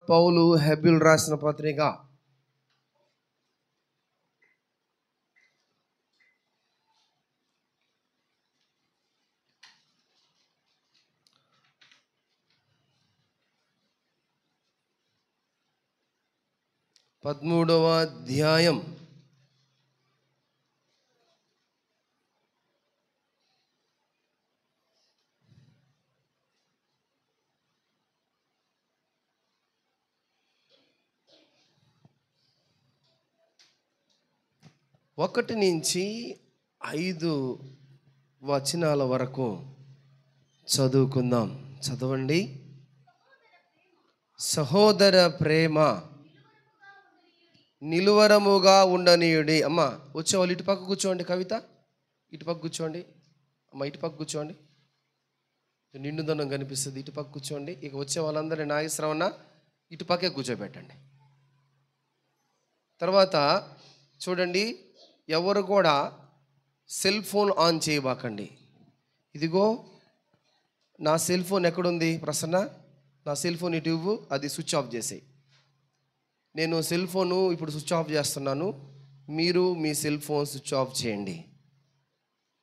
పౌలు హెబ్రీయులకు రాసిన పత్రిక 13వ అధ్యాయం 1 నుంచి 5 వచనాల వరకు చదువుకుందాం. చదవండి. సహోదర ప్రేమ నిలువరముగా ఉండనీయుడి. అమ్మ వచ్చేవాళ్ళు ఇటు పక్క కూర్చోండి. కవిత ఇటు పక్క కూర్చోండి. అమ్మ ఇటు పక్క కూర్చోండి. నిండుదనం కనిపిస్తుంది. ఇటు పక్క కూర్చోండి. ఇక వచ్చే వాళ్ళందరినీ నాగేశ్వరమన్న ఇటు పక్కే కూర్చోబెట్టండి. తర్వాత చూడండి, ఎవరు కూడా సెల్ ఫోన్ ఆన్ చేయబాకండి. ఇదిగో నా సెల్ ఫోన్ ఎక్కడుంది ప్రసన్న? నా సెల్ ఫోన్ ఇటు ఇవ్వు, అది స్విచ్ ఆఫ్ చేసేయి. నేను సెల్ ఫోను ఇప్పుడు స్విచ్ ఆఫ్ చేస్తున్నాను. మీరు మీ సెల్ ఫోన్ స్విచ్ ఆఫ్ చేయండి.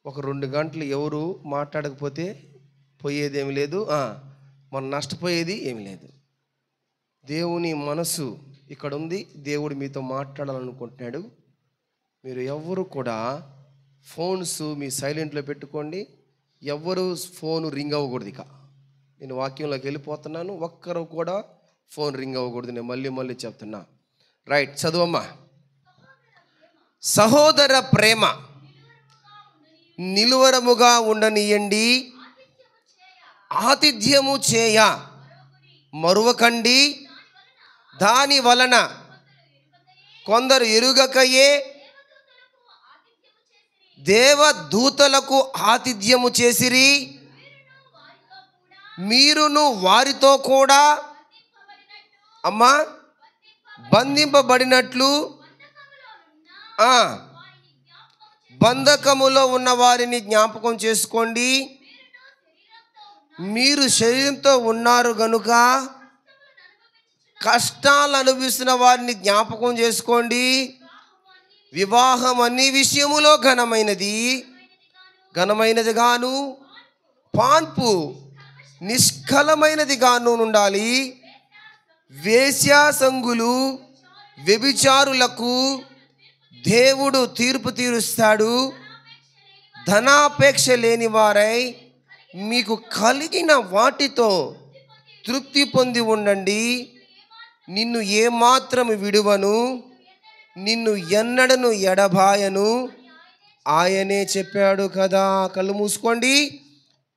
ఒక 2 గంటలు ఎవరు మాట్లాడకపోతే పోయేది ఏమి లేదు, మనం నష్టపోయేది ఏమి లేదు. దేవుని మనసు ఇక్కడ ఉంది. దేవుడు మీతో మాట్లాడాలనుకుంటున్నాడు. మీరు ఎవరు కూడా ఫోన్స్ మీ సైలెంట్లో పెట్టుకోండి. ఎవరు ఫోను రింగ్ అవ్వకూడదు. ఇక నేను వాక్యంలోకి వెళ్ళిపోతున్నాను. ఒక్కరు కూడా ఫోన్ రింగ్ అవ్వకూడదు. నేను మళ్ళీ చెప్తున్నా. రైట్, చదువమ్మా. సహోదర ప్రేమ నిలువరముగా ఉండనీయండి, ఆతిథ్యము చేయ మరువకండి. దాని వలన కొందరు ఎరుగకయే దేవదూతలకు ఆతిథ్యము చేసిరి. మీరును వారితో కూడా అమ్మా బంధింపబడినట్లు బంధకములో ఉన్న వారిని జ్ఞాపకం చేసుకోండి. మీరు శరీరంతో ఉన్నారు గనుక కష్టాలు అనుభవిస్తున్న వారిని జ్ఞాపకం చేసుకోండి. వివాహం అన్ని విషయములో ఘనమైనది గాను, పాన్పు నిష్కలమైనది గాను ఉండాలి. వేశ్యాసంగులు వ్యభిచారులకు దేవుడు తీర్పు తీరుస్తాడు. ధనాపేక్ష లేని వారై మీకు కలిగిన వాటితో తృప్తి పొంది ఉండండి. నిన్ను ఏమాత్రం విడువను, నిన్ను ఎన్నడను ఎడబాయను ఆయనే చెప్పాడు కదా. కళ్ళు మూసుకోండి,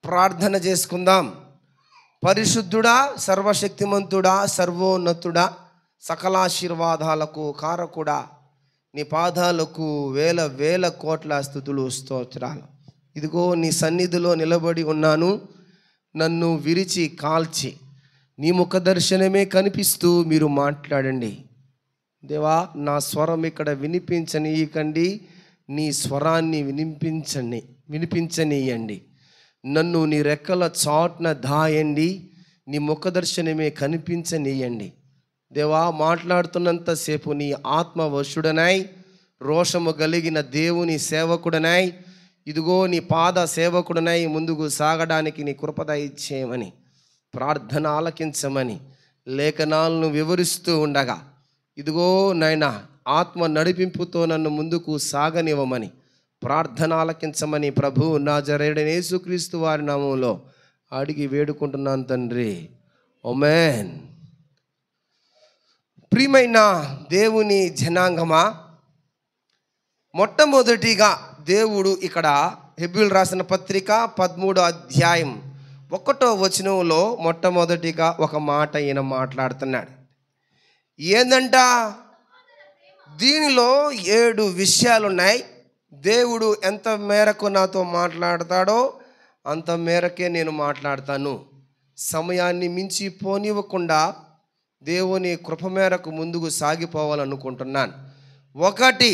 ప్రార్థన చేసుకుందాం. పరిశుద్ధుడా, సర్వశక్తిమంతుడా, సర్వోన్నతుడా, సకలాశీర్వాదాలకు కారకుడా, నీ పాదాలకు వేల కోట్ల స్తుతులు స్తోత్రాలు. ఇదిగో నీ సన్నిధిలో నిలబడి ఉన్నాను. నన్ను విరిచి కాల్చి నీ ముఖ దర్శనమే కనిపిస్తూ మీరు మాట్లాడండి. దేవా, నా స్వరం ఇక్కడ వినిపించనీయకండి, నీ స్వరాన్ని వినిపించనీయండి. నన్ను నీ రెక్కల చాటున దాయండి, నీ ముఖ దర్శనమే కనిపించనీయండి. దేవా, మాట్లాడుతున్నంతసేపు నీ ఆత్మవశుడనై, రోషము కలిగిన దేవుని సేవకుడనై, ఇదిగో నీ పాద సేవకుడనై ముందుకు సాగడానికి నీ కృపద ఇచ్చేయమని, ప్రార్థన ఆలకించమని లేఖనాలను వివరిస్తూ ఉండగా, ఇదిగో నాయనా ఆత్మ నడిపింపుతో నన్ను ముందుకు సాగనివ్వమని ప్రార్థన ఆలకించమని ప్రభు నజరేయుడైన యేసుక్రీస్తు వారి నామములో అడిగి వేడుకుంటున్నాను తండ్రి. ఆమేన్. ప్రియమైన దేవుని జనాంగమా, మొట్టమొదటిగా దేవుడు ఇక్కడ హెబ్రీయులకు రాసిన పత్రిక 13వ అధ్యాయం 1వ వచనంలో మొట్టమొదటిగా ఒక మాట ఈయన మాట్లాడుతున్నాడు. ఏందంట? దీనిలో 7 విషయాలున్నాయి. దేవుడు ఎంత మేరకు నాతో మాట్లాడతాడో అంత మేరకే నేను మాట్లాడతాను. సమయాన్ని మించి పోనివ్వకుండా దేవుని కృప మేరకు ముందుకు సాగిపోవాలనుకుంటున్నాను. 1,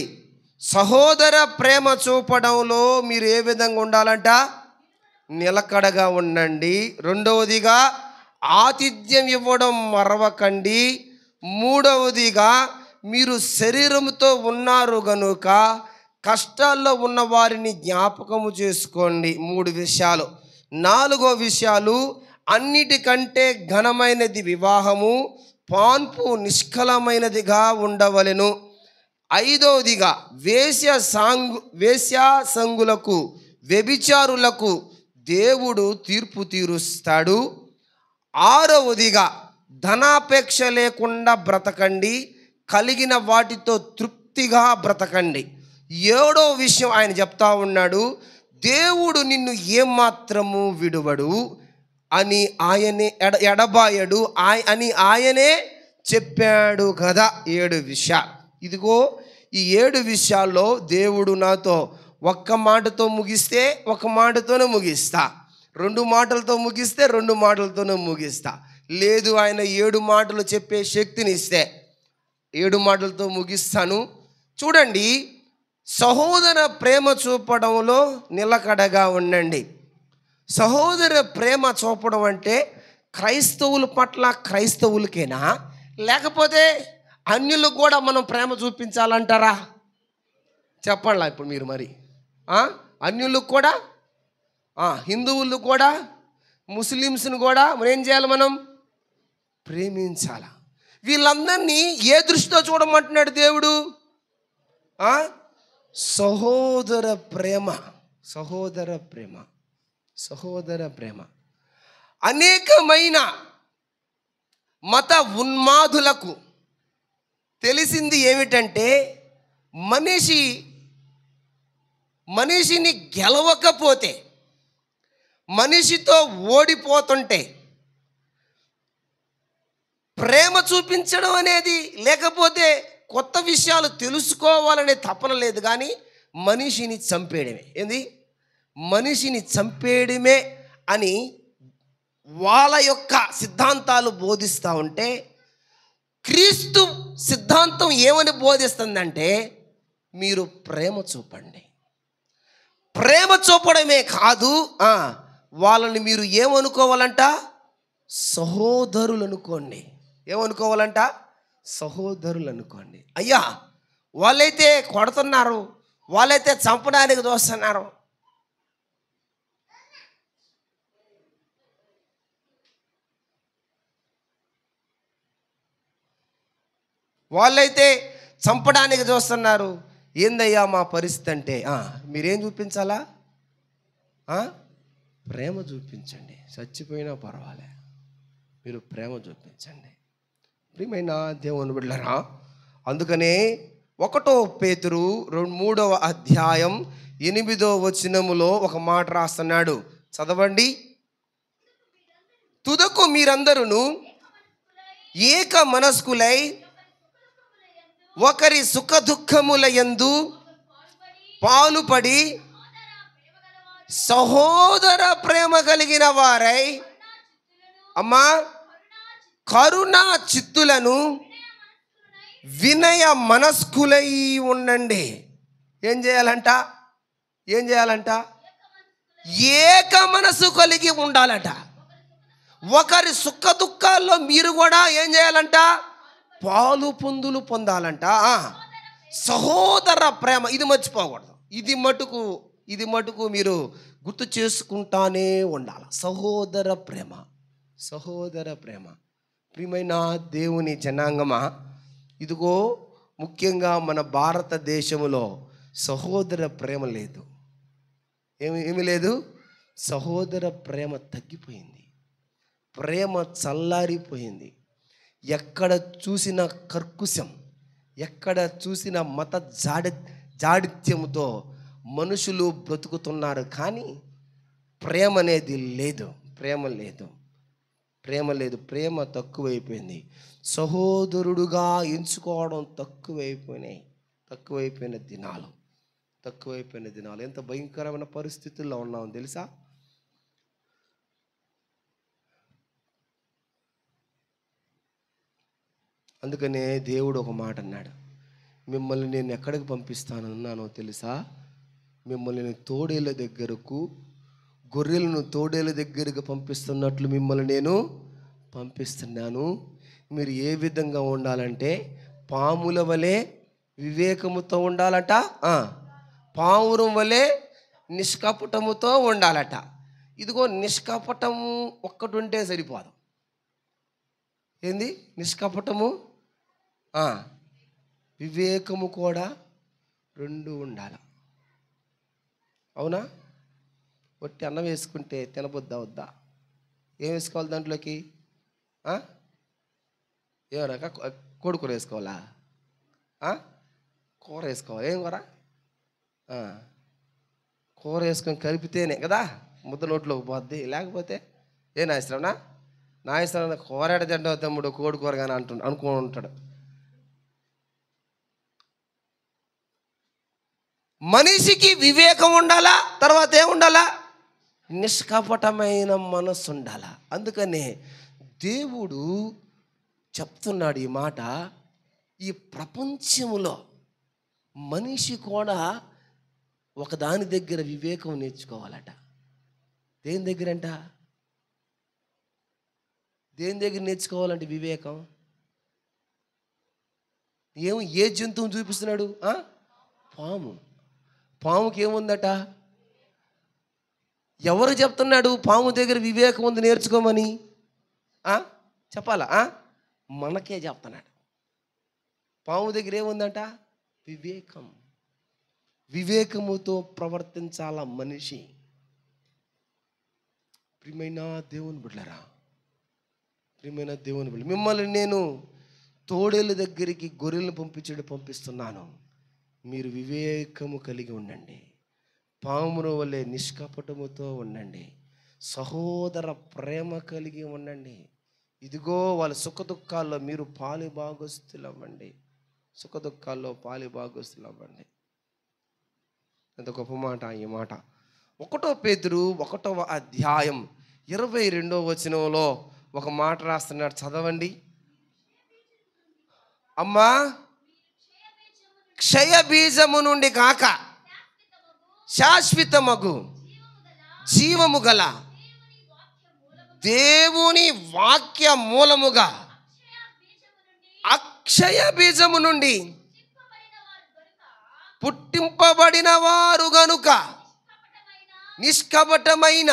సహోదర ప్రేమ చూపడంలో మీరు ఏ విధంగా ఉండాలంట? నిలకడగా ఉండండి. 2వదిగా ఆతిథ్యం ఇవ్వడం మరవకండి. మూడవదిగా, మీరు శరీరంతో ఉన్నారు గనుక కష్టాల్లో ఉన్న వారిని జ్ఞాపకము చేసుకోండి. 3 విషయాలు. 4వ విషయాలు, అన్నిటికంటే ఘనమైనది వివాహము, పాన్పు నిష్కలమైనదిగా ఉండవలెను. 5వదిగా, వేశ్యాసంగులకు వ్యభిచారులకు దేవుడు తీర్పు తీరుస్తాడు. 6వదిగా, ధనాపేక్ష లేకుండా బ్రతకండి, కలిగిన వాటితో తృప్తిగా బ్రతకండి. 7వ విషయం ఆయన చెప్తా ఉన్నాడు, దేవుడు నిన్ను ఏమాత్రము విడువడు అని ఆయనే ఎడబాయడు అని ఆయనే చెప్పాడు కదా. 7 విషయాలు. ఇదిగో ఈ 7 విషయాల్లో దేవుడు నాతో ఒక్క మాటతో ముగిస్తే ఒక మాటతోనే ముగిస్తా, 2 మాటలతో ముగిస్తే 2 మాటలతోనే ముగిస్తా. లేదు ఆయన 7 మాటలు చెప్పే శక్తిని ఇస్తే 7 మాటలతో ముగిస్తాను. చూడండి, సహోదర ప్రేమ చూపడంలో నిలకడగా ఉండండి. సహోదర ప్రేమ చూపడం అంటే క్రైస్తవుల పట్ల క్రైస్తవులకేనా, లేకపోతే అన్యులకు కూడా మనం ప్రేమ చూపించాలంటారా? చెప్పండి ఇప్పుడు మీరు మరి. అన్యులకు కూడా, హిందువులు కూడా, ముస్లిమ్స్ని కూడా మనం ఏం చేయాలి? మనం ప్రేమించాలి. వీళ్ళందరినీ ఏ దృష్టితో చూడమంటున్నాడు దేవుడు? సహోదర ప్రేమ, సహోదర ప్రేమ, సహోదర ప్రేమ. అనేకమైన మత ఉన్మాదులకు తెలిసింది ఏమిటంటే, మనిషిని గెలవకపోతే, మనిషితో ఓడిపోతుంటే ప్రేమ చూపించడం అనేది, లేకపోతే కొత్త విషయాలు తెలుసుకోవాలనే తపన లేదు, కానీ మనిషిని చంపేయడమే. ఏంది? మనిషిని చంపేయడమే అని వాళ్ళ యొక్క సిద్ధాంతాలు బోధిస్తూ ఉంటే, క్రీస్తు సిద్ధాంతం ఏమని బోధిస్తుందంటే, మీరు ప్రేమ చూపండి. ప్రేమ చూపడమే కాదు, వాళ్ళని మీరు ఏమనుకోవాలంట? సహోదరులు అనుకోండి. ఏమనుకోవాలంట? సహోదరులు అనుకోండి. అయ్యా, వాళ్ళైతే కొడుతున్నారు, వాళ్ళైతే చంపడానికి చూస్తున్నారు, వాళ్ళైతే చంపడానికి చూస్తున్నారు, ఏందయ్యా మా పరిస్థితి అంటే, మీరేం చూపించాలా? ప్రేమ చూపించండి. చచ్చిపోయినా పర్వాలే, మీరు ప్రేమ చూపించండి. ప్రియమైన దేవుని బిడ్డలారా, అందుకనే 1 పేతురు 3వ అధ్యాయం 8వ వచనములో ఒక మాట రాస్తున్నాడు. చదవండి. తుదకు మీరందరూ ఏక మనస్కులై ఒకరి సుఖ దుఃఖముల యందు పాలుపడి సహోదర ప్రేమ కలిగిన వారై, అమ్మా, కరుణా చిత్తులను వినయ మనస్కులై ఉండండి. ఏం చేయాలంట? ఏక మనసు కలిగి ఉండాలట. ఒకరి సుఖ దుఃఖాల్లో మీరు కూడా ఏం చేయాలంట? పాలు పొందులు పొందాలంట. సహోదర ప్రేమ, ఇది మర్చిపోకూడదు. ఇది మటుకు మీరు గుర్తు చేసుకుంటానే ఉండాలి. సహోదర ప్రేమ, సహోదర ప్రేమ. ప్రియమైన దేవుని జనాంగమా, ఇదిగో ముఖ్యంగా మన భారతదేశంలో సహోదర ప్రేమ లేదు. ఏమి లేదు? సహోదర ప్రేమ తగ్గిపోయింది, ప్రేమ చల్లారిపోయింది. ఎక్కడ చూసిన కర్కుశం, ఎక్కడ చూసిన మత జాడిత్యంతో మనుషులు బ్రతుకుతున్నారు, కానీ ప్రేమ అనేది లేదు. ప్రేమ తక్కువైపోయింది. సహోదరుడుగా ఎంచుకోవడం తక్కువైపోయిన దినాలు. ఎంత భయంకరమైన పరిస్థితుల్లో ఉన్నాం తెలుసా? అందుకనే దేవుడు ఒక మాట అన్నాడు, మిమ్మల్ని నేను ఎక్కడికి పంపిస్తానన్నానో తెలుసా? మిమ్మల్ని తోడేళ్ళ దగ్గరకు, గొర్రెలను తోడేళ్ళ దగ్గరకు పంపిస్తున్నట్లు మిమ్మల్ని నేను పంపిస్తున్నాను. మీరు ఏ విధంగా ఉండాలంటే పాముల వలె వివేకముతో ఉండాలట, పావురం వలె నిష్కపటముతో ఉండాలట. ఇదిగో నిష్కపటము ఒక్కటి ఉంటే సరిపోదు. ఏంది నిష్కపటము? వివేకము కూడా రెండు ఉండాలి. అవునా? ఒట్టి అన్నం వేసుకుంటే తినబుద్దా వద్దా? ఏం వేసుకోవాలి దాంట్లోకి? ఏమన్నా కోడికూర వేసుకోవాలా? కూర వేసుకోవాలి. ఏం కూర? కూర వేసుకొని కలిపితేనే కదా ముద్ద నోట్లోకి పోద్ది. లేకపోతే ఏ నాయశ్రమనా కూర ఎడ తింటావు తమ్ముడు, కోడి కూర కానీ అనుకుని ఉంటాడు. మనిషికి వివేకం ఉండాలా, తర్వాత ఏముండాలా? నిష్కపటమైన మనస్సు ఉండాలా. అందుకనే దేవుడు చెప్తున్నాడు ఈ మాట. ఈ ప్రపంచంలో మనిషి కూడా ఒకదాని దగ్గర వివేకం నేర్చుకోవాలట. దేని దగ్గరంట? దేని దగ్గర నేర్చుకోవాలంటే వివేకం? ఏ జంతువుని చూపిస్తున్నాడు? పాముకి ఏముందట? ఎవరు చెప్తున్నాడు పాము దగ్గర వివేకం ఉంది నేర్చుకోమని? చెప్పాలా? మనకే చెప్తున్నాడు. పాము దగ్గర ఏముందట? వివేకం. వివేకముతో ప్రవర్తించాల మనిషి. ప్రియమైన దేవుని బిడ్డలారా, ప్రియమైన దేవుని బిడ్డ, మిమ్మల్ని నేను తోడేళ్ళ దగ్గరికి గొర్రెలను పంపిస్తున్నాను. మీరు వివేకము కలిగి ఉండండి, పాముల వలె నిష్కపటముతో ఉండండి, సహోదర ప్రేమ కలిగి ఉండండి. ఇదిగో వాళ్ళ సుఖదుఖాల్లో మీరు పాలుభాగస్తులు అవ్వండి. సుఖదుఖాల్లో పాలుభాగస్తులు. ఎంత గొప్ప మాట ఈ మాట. 1 పేతురు 1వ అధ్యాయం 22వ వచనంలో ఒక మాట రాస్తున్నాడు, చదవండి. అమ్మా, క్షయ బీజము నుండి కాక శాశ్వతమగు జీవము గల దేవుని వాక్య మూలముగా అక్షయ బీజము నుండి పుట్టింపబడిన వారు గనుక నిష్కపటమైన,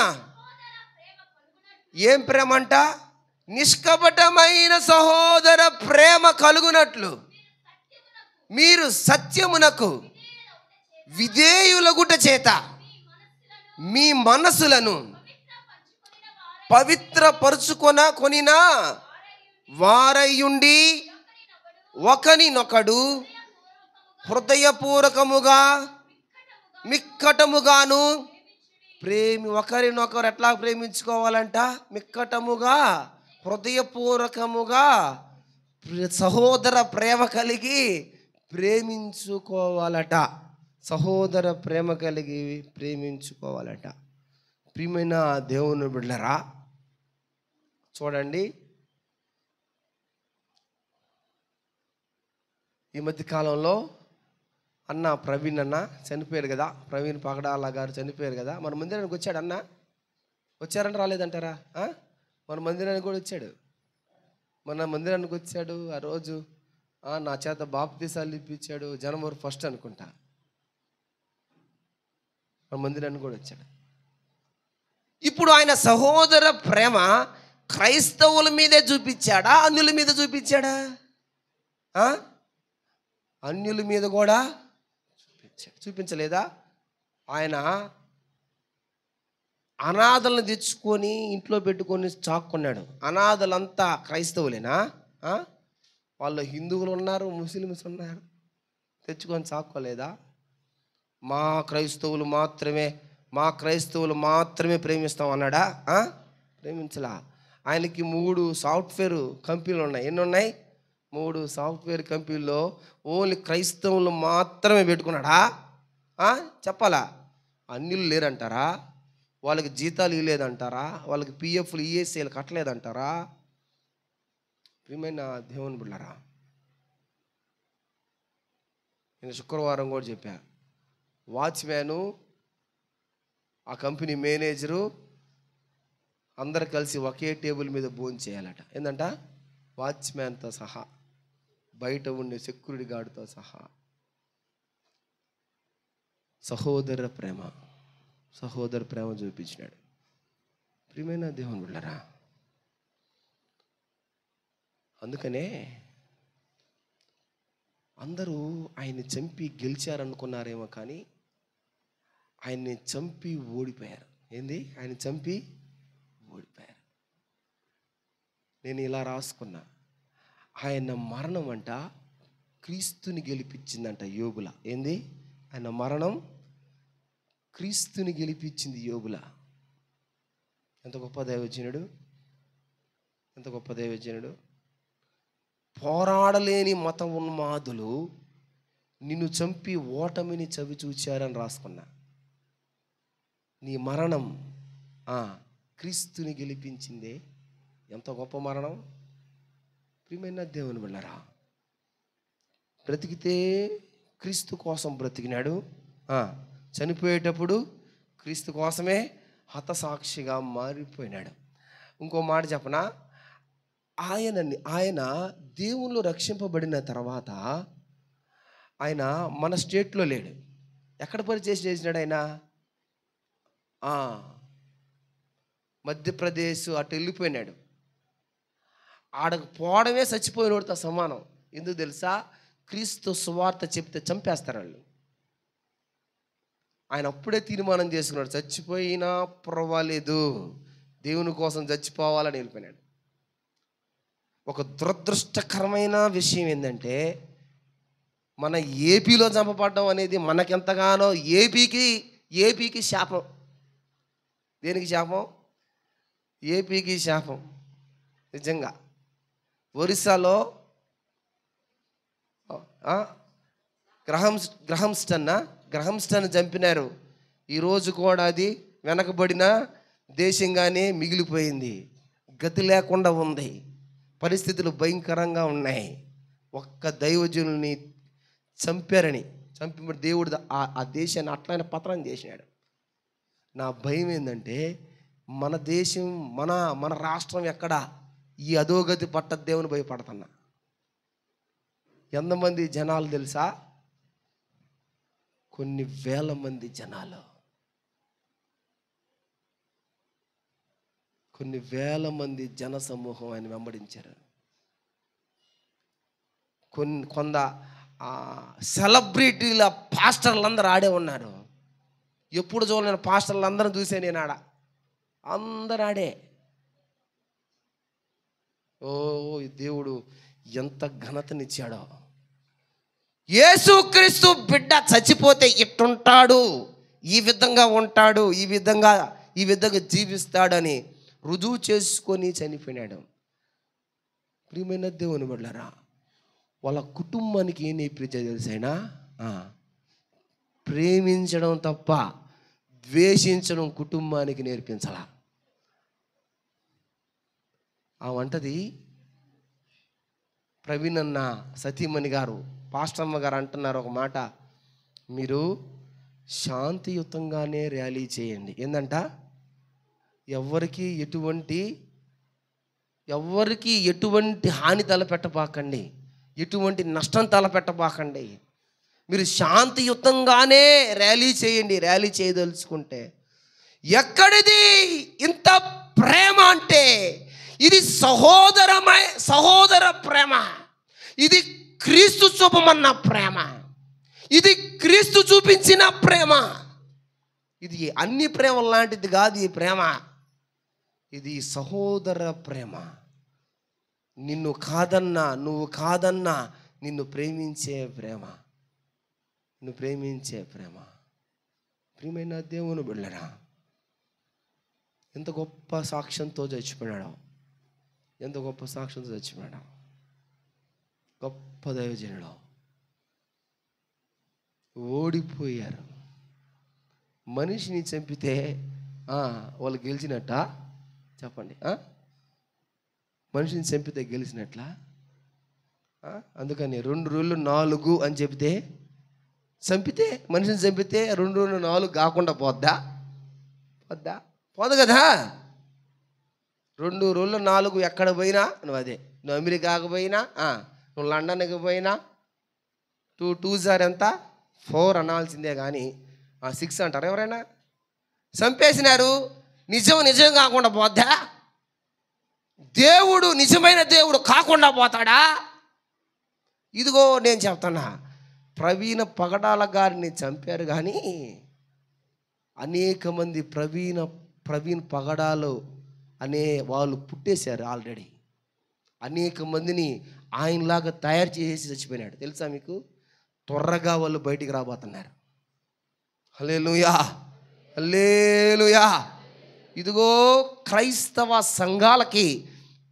ఏం ప్రేమ అంట? నిష్కపటమైన సహోదర ప్రేమ కలుగునట్లు మీరు సత్యమునకు విధేయులగుట చేత మీ మనసులను పవిత్రపరుచుకొనిన వారయ్యుండి ఒకనినొకడు హృదయపూర్వకముగా మిక్కటముగాను ఒకరినొకరు ఎట్లా ప్రేమించుకోవాలంట? మిక్కటముగా, హృదయపూర్వకముగా, సహోదర ప్రేమ కలిగి ప్రేమించుకోవాలట. సహోదర ప్రేమ కలిగి ప్రేమించుకోవాలట. ప్రియమైన దేవుని బిడ్డలారా, చూడండి, ఈ మధ్య కాలంలో అన్న ప్రవీణ్ అన్న చనిపోయారు కదా. ప్రవీణ్ పగడాల గారు చనిపోయారు కదా. మన మందిరానికి వచ్చాడు అన్న. వచ్చారంటే రాలేదంటారా? మన మందిరానికి కూడా వచ్చాడు. మన మందిరానికి వచ్చాడు. ఆ రోజు నా చేత బాప్తీసాలు ఇప్పించాడు. జనవరి 1 అనుకుంటా. మన మందిరానికి కూడా వచ్చాడు. ఇప్పుడు ఆయన సహోదర ప్రేమ క్రైస్తవుల మీదే చూపించాడా, అన్యుల మీద చూపించాడా? అన్యుల మీద కూడా చూపించలేదా? ఆయన అనాథలను తెచ్చుకొని ఇంట్లో పెట్టుకొని చాక్కున్నాడు. అనాథలంతా క్రైస్తవులేనా? వాళ్ళు హిందువులు ఉన్నారు, ముస్లిమ్స్ ఉన్నారు. తెచ్చుకొని చాక్కోలేదా? మా క్రైస్తవులు మాత్రమే ప్రేమిస్తాం అన్నాడా? ప్రేమించలా. ఆయనకి 3 సాఫ్ట్వేర్ కంపెనీలు ఉన్నాయి. ఎన్ని ఉన్నాయి? 3 సాఫ్ట్వేర్ కంపెనీల్లో ఓన్లీ క్రైస్తవులు మాత్రమే పెట్టుకున్నాడా? చెప్పాలా? అన్యులు లేరంటారా? వాళ్ళకి జీతాలు ఇవ్వలేదంటారా? వాళ్ళకి పిఎఫ్లు ఈఎస్ఐలు కట్టలేదంటారా? ప్రియమైన దేవుని బిడ్డలారా, నేను శుక్రవారం కూడా చెప్పా, వాచ్మ్యాను, ఆ కంపెనీ మేనేజరు, అందరు కలిసి ఒకే టేబుల్ మీద భోజనం చేయాలట. ఏంటంట? వాచ్మ్యాన్తో సహా, బయట ఉండే సెక్యూరిటీ గార్డ్తో సహా. సహోదర ప్రేమ చూపించినాడు. ప్రియమైన దేవుని బిడ్డలారా, అందుకనే అందరూ ఆయన్ని చంపి గెలిచారనుకున్నారేమో, కానీ ఆయన్ని చంపి ఓడిపోయారు. ఏంది? ఆయన చంపి ఓడిపోయారు. నేను ఇలా రాసుకున్నా, ఆయన మరణం అంట క్రీస్తుని గెలిపించిందంట యోబుల. ఏంది? ఆయన మరణం క్రీస్తుని గెలిపించింది యోబుల. ఎంత గొప్ప దైవజనుడు, ఎంత గొప్ప దైవజనుడు. పోరాడలేని మత ఉన్మాదులు నిన్ను చంపి ఓటమిని చవి చూచారని రాసుకున్నా. నీ మరణం క్రీస్తుని గెలిపించిందే. ఎంత గొప్ప మరణం! ప్రియమైన దేవుని బిడ్డలారా, బ్రతికితే క్రీస్తు కోసం బ్రతికినాడు. చనిపోయేటప్పుడు క్రీస్తు కోసమే హతసాక్షిగా మారిపోయినాడు. ఇంకో మాట చెప్పనా, ఆయన దేవుళ్ళు రక్షింపబడిన తర్వాత ఆయన మన స్టేట్లో లేడు. ఎక్కడ పరిచయం చేసినాడు ఆయన? మధ్యప్రదేశ్ అటు వెళ్ళిపోయినాడు. ఆడకు పోవడమే చచ్చిపోయినోడితో సమానం. ఎందుకు తెలుసా? క్రీస్తు సువార్త చెప్తే చంపేస్తారు వాళ్ళు. ఆయన అప్పుడే తీర్మానం చేసుకున్నాడు, చచ్చిపోయినా పర్వాలేదు, దేవుని కోసం చచ్చిపోవాలని వెళ్ళిపోయినాడు. ఒక దురదృష్టకరమైన విషయం ఏంటంటే, మన ఏపీలో చంపబడ్డం అనేది మనకెంతగానో ఏపీకి శాపం. దేనికి శాపం? ఏపీకి శాపం. నిజంగా ఒరిస్సాలో గ్రహంస్టన్ చంపినారు. ఈరోజు కూడా అది వెనకబడిన దేశంగానే మిగిలిపోయింది. గతి లేకుండా ఉంది. పరిస్థితులు భయంకరంగా ఉన్నాయి. ఒక్క దైవజనుల్ని చంపి దేవుడు ఆ దేశాన్ని అట్లనే పతనం చేసినాడు. నా భయం ఏంటంటే, మన దేశం, మన రాష్ట్రం ఎక్కడ ఈ అధోగతి పట్టద్దేమని భయపడుతున్నా. ఎంతమంది జనాలు తెలుసా? కొన్ని వేల మంది జనాలు, కొన్ని వేల మంది జన సమూహం ఆయన వెంబడించారు. కొంత సెలబ్రిటీల పాస్టర్లు అందరూ ఆడే ఉన్నారు. ఎప్పుడు చూడలేని పాస్టర్లు అందరూ చూసే నేను ఆడ, అందరూ ఆడే. ఓ దేవుడు ఎంత ఘనతనిచ్చాడో. యేసుక్రీస్తు బిడ్డ చచ్చిపోతే ఇట్టుంటాడు, ఈ విధంగా ఉంటాడు, ఈ విధంగా జీవిస్తాడని రుజువు చేసుకొని చనిపోయినాడు. ప్రియమైన దేవుని బిడ్డలారా, వాళ్ళ కుటుంబానికి ఏం నేర్పించాడు తెలుసైనా? ప్రేమించడం తప్ప ద్వేషించడం కుటుంబానికి నేర్పించాల. ఆ వంటది ప్రవీణ్ అన్న సతీమణి గారు, పాస్టమ్మ గారు అంటున్నారు ఒక మాట, మీరు శాంతియుతంగానే ర్యాలీ చేయండి. ఏందంట? ఎవరికి ఎటువంటి హాని తలపెట్టబాకండి, ఎటువంటి నష్టం తలపెట్టబాకండి. మీరు శాంతియుతంగానే ర్యాలీ చేయండి. ర్యాలీ చేయదలుచుకుంటే ఎక్కడిది ఇంత ప్రేమ అంటే, ఇది సహోదర ప్రేమ. ఇది క్రీస్తు చూపమన్న ప్రేమ. ఇది క్రీస్తు చూపించిన ప్రేమ. ఇది అన్ని ప్రేమ లాంటిది కాదు ఈ ప్రేమ. ఇది సహోదర ప్రేమ. నువ్వు కాదన్నా నిన్ను ప్రేమించే ప్రేమ. ప్రియమైన దేవుని బిడ్డలారా, ఎంత గొప్ప సాక్ష్యంతో చచ్చిపోయాడు. గొప్ప దైవజనుడు. ఓడిపోయారు. మనిషిని చంపితే వాళ్ళు గెలిచినట్ట? చెప్పండి. మనిషిని చంపితే గెలిచినట్లా? అందుకని 2 రోజులు 4 అని చెప్తే, మనిషిని చంపితే 2 రోజులు 4 కాకుండా పోద్దా? పోదు కదా. 2 రోజులు 4 ఎక్కడ పోయినా నువ్వు అదే. నువ్వు అమెరికాకు పోయినా, నువ్వు లండన్కి పోయినా 2 2 సార్ ఎంత 4 అనాల్సిందే. కానీ 6 అంటారు ఎవరైనా? చంపేసినారు. నిజం కాకుండా పోద్దా? దేవుడు నిజమైన దేవుడు కాకుండా పోతాడా? ఇదిగో నేను చెప్తున్నా, ప్రవీణ పగడాల గారిని చంపారు, కానీ అనేక మంది ప్రవీణ్ పగడాలు అనే వాళ్ళు పుట్టేశారు ఆల్రెడీ. అనేక మందిని ఆయనలాగా తయారు చేసి చచ్చిపోయినాడు. తెలుసా మీకు? త్వరగా వాళ్ళు బయటికి రాబోతున్నారు. హల్లెలూయా, హల్లెలూయా. ఇదిగో క్రైస్తవ సంఘాలకి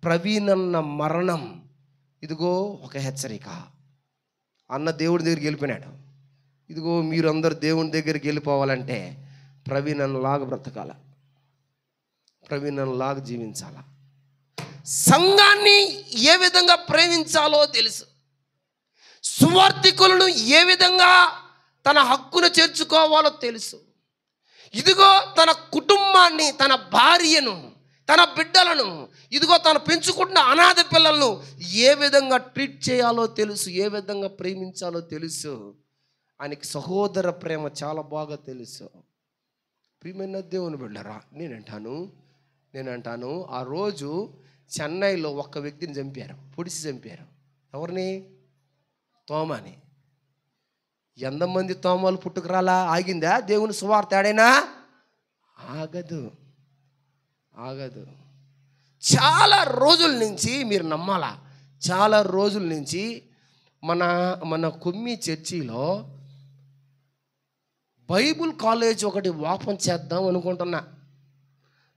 ప్రవీణన్న మరణం ఇదిగో ఒక హెచ్చరిక. అన్న దేవుడి దగ్గరికి వెళ్ళిపోయినాడు. ఇదిగో మీరందరూ దేవుని దగ్గరికి వెళ్ళిపోవాలంటే ప్రవీణన్నలాగా బ్రతకాల, ప్రవీణన్నలాగా జీవించాల. సంఘాన్ని ఏ విధంగా ప్రేమించాలో తెలుసు. సువార్థికులను ఏ విధంగా తన హక్కును చేర్చుకోవాలో తెలుసు. ఇదిగో తన కుటుంబాన్ని, తన భార్యను, తన బిడ్డలను, ఇదిగో తను పెంచుకుంటున్న అనాథ పిల్లలను ఏ విధంగా ట్రీట్ చేయాలో తెలుసు, ఏ విధంగా ప్రేమించాలో తెలుసు. ఆయనకి సహోదర ప్రేమ చాలా బాగా తెలుసు. ప్రియమైన దేవుని బిడ్డలారా, నేనంటాను ఆ రోజు చెన్నైలో ఒక్క వ్యక్తిని చంపారు, పొడిచి చంపారు. ఎవరిని? తోమాని. ఎంతమంది తోమాలు పుట్టుకురాలా? ఆగిందా దేవుని సువార్త ఏడైనా? ఆగదు. చాలా రోజుల నుంచి మీరు నమ్మాలా, చాలా రోజుల నుంచి మన కొమ్మి చర్చిలో బైబుల్ కాలేజ్ ఒకటి ఓపెన్ చేద్దాం అనుకుంటున్నా.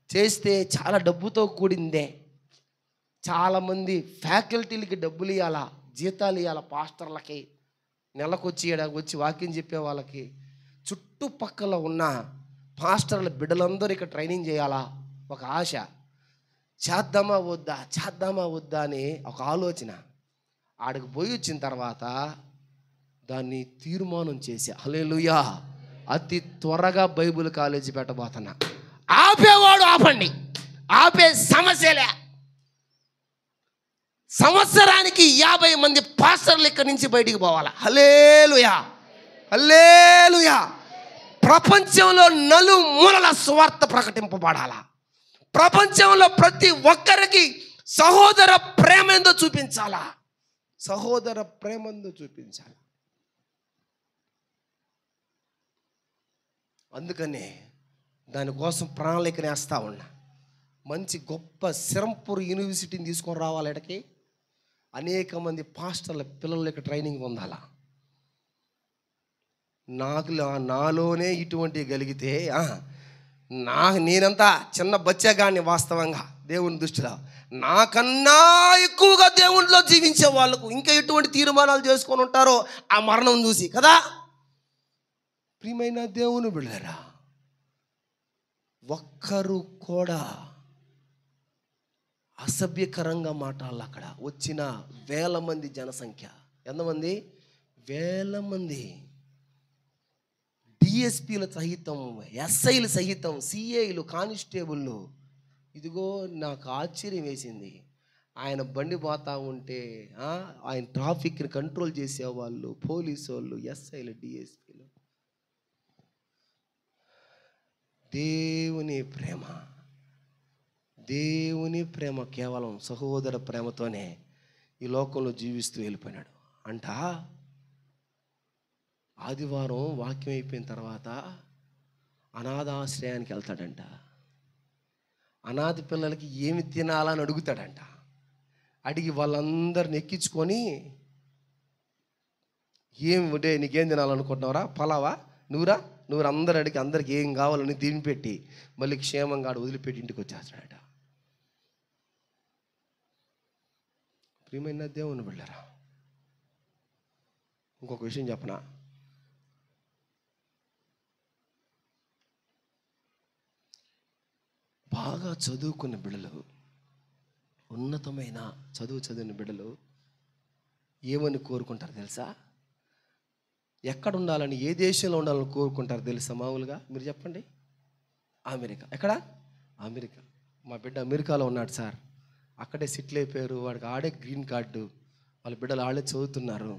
చేస్తే చాలా డబ్బుతో కూడిందే. చాలామంది ఫ్యాకల్టీలకి డబ్బులు ఇవ్వాలా, జీతాలు ఇవ్వాలా, పాస్టర్లకి వచ్చి వాక్యం చెప్పే వాళ్ళకి. చుట్టుపక్కల ఉన్న పాస్టర్ల బిడ్డలందరూ ఇక్కడ ట్రైనింగ్ చేయాలా ఒక ఆశ. చేద్దామా వద్దా అని ఒక ఆలోచన. ఆడికి పోయి వచ్చిన తర్వాత దాన్ని తీర్మానం చేసి, హల్లెలూయా, అతి త్వరగా బైబిల్ కాలేజీ పెట్టబోతున్నా. ఆపేవాడు ఆపండి, ఆపే సమస్యలే. సంవత్సరానికి 50 మంది పాస్టర్లు ఇక్కడి నుంచి బయటికి పోవాలా. హల్లెలూయా, హల్లెలూయా. ప్రపంచంలో నలుమూలల సువార్త ప్రకటింపబడాలా. ప్రపంచంలో ప్రతి ఒక్కరికి సహోదర ప్రేమ ఏందో చూపించాలా, సహోదర ప్రేమ ఏందో చూపించాలి. అందుకనే దానికోసం ప్రణాళికనే వేస్తా ఉన్నా. మంచి గొప్ప సిరంపూర్ యూనివర్సిటీని తీసుకొని రావాలి. ఇక్కడికి అనేక మంది పాస్టర్ల పిల్లలకి ట్రైనింగ్ పొందాలా. నాలోనే ఇటువంటివి కలిగితే నేనంతా చిన్న బచ్చగాన్ని వాస్తవంగా దేవుని దృష్టిలో. నాకన్నా ఎక్కువగా దేవునిలో జీవించే వాళ్ళకు ఇంకా ఎటువంటి తీర్మానాలు చేసుకొని ఉంటారో ఆ మరణం చూసి కదా. ప్రియమైన దేవుని బిడ్డలారా, ఒక్కరు కూడా అసభ్యకరంగా మాట్లాడాలి. అక్కడ వచ్చిన 1000 మంది జనసంఖ్య. ఎంతమంది? 1000 మంది. డిఎస్పీలు సహితం, ఎస్ఐలు సహితం, సిఐలు, కానిస్టేబుళ్ళు. ఇదిగో నాకు ఆశ్చర్యం వేసింది. ఆయన బండి పోతా ఉంటే ఆయన ట్రాఫిక్ని కంట్రోల్ చేసేవాళ్ళు, పోలీసు వాళ్ళు, ఎస్ఐలు, డిఎస్పీలు. దేవుని ప్రేమ కేవలం సహోదర ప్రేమతోనే ఈ లోకంలో జీవిస్తూ వెళ్ళిపోయినాడు అంట. ఆదివారం వాక్యం అయిపోయిన తర్వాత అనాథాశ్రయానికి వెళ్తాడంట. అనాథ పిల్లలకి ఏమి తినాలని అడుగుతాడంట. అడిగి వాళ్ళందరిని ఎక్కించుకొని, నీకేం తినాలనుకుంటున్నావురా? పలావా? నువ్వు అందరు అడిగి అందరికి ఏం కావాలని తినిపెట్టి మళ్ళీ క్షేమంగా వదిలిపెట్టి ఇంటికి వచ్చేస్తాడట. ప్రియమైన దేవుని బిడ్డలారా, ఇంకొక విషయం చెప్పనా? బాగా చదువుకున్న బిడ్డలు, ఉన్నతమైన చదివిన బిడ్డలు ఏమని కోరుకుంటారు తెలుసా? ఎక్కడ ఉండాలని, ఏ దేశంలో ఉండాలని కోరుకుంటారు తెలుసా? మామూలుగా మీరు చెప్పండి. అమెరికా. ఎక్కడ? అమెరికా. మా బిడ్డ అమెరికాలో ఉన్నాడు సార్, అక్కడే సెటిల్ అయిపోయారు, వాడికి ఆడే గ్రీన్ కార్డు, వాళ్ళ బిడ్డలు ఆడే చదువుతున్నారు.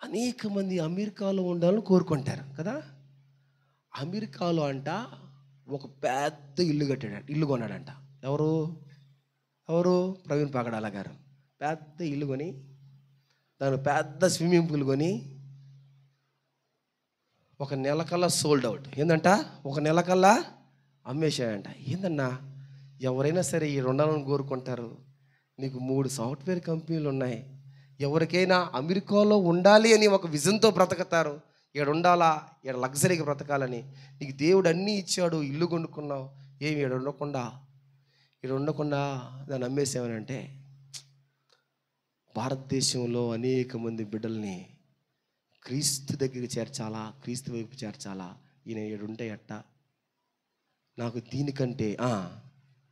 అనేక మంది అమెరికాలో ఉండాలని కోరుకుంటారు కదా. అమెరికాలో అంట ఒక పెద్ద ఇల్లు కొన్నాడంట. ఎవరు ప్రవీణ్ పగడాల గారు పెద్ద ఇల్లు కొని, దాని పెద్ద స్విమ్మింగ్ పూల్ కొని, ఒక నెల కల్లా సోల్డ్ అవుట్. ఏందంట, ఒక నెల కల్లా అమ్మేశాడంట. ఏందన్నా, ఎవరైనా సరే ఈ ఉండాలని కోరుకుంటారు. నీకు 3 సాఫ్ట్వేర్ కంపెనీలు ఉన్నాయి. ఎవరికైనా అమెరికాలో ఉండాలి అని ఒక విజన్తో బ్రతకతారు. ఇక్కడ ఉండాలా, ఇక్కడ లగ్జరీగా బ్రతకాలని. నీకు దేవుడు అన్నీ ఇచ్చాడు, ఇల్లు కొనుక్కున్నావు, ఏమి ఇక్కడ ఉండకుండా దాన్ని అమ్మేసామనంటే, భారతదేశంలో అనేక మంది బిడ్డల్ని క్రీస్తు దగ్గరికి చేర్చాలా, క్రీస్తు వైపు చేర్చాలా. ఈయన ఏడుంటే ఎట్టా, నాకు దీనికంటే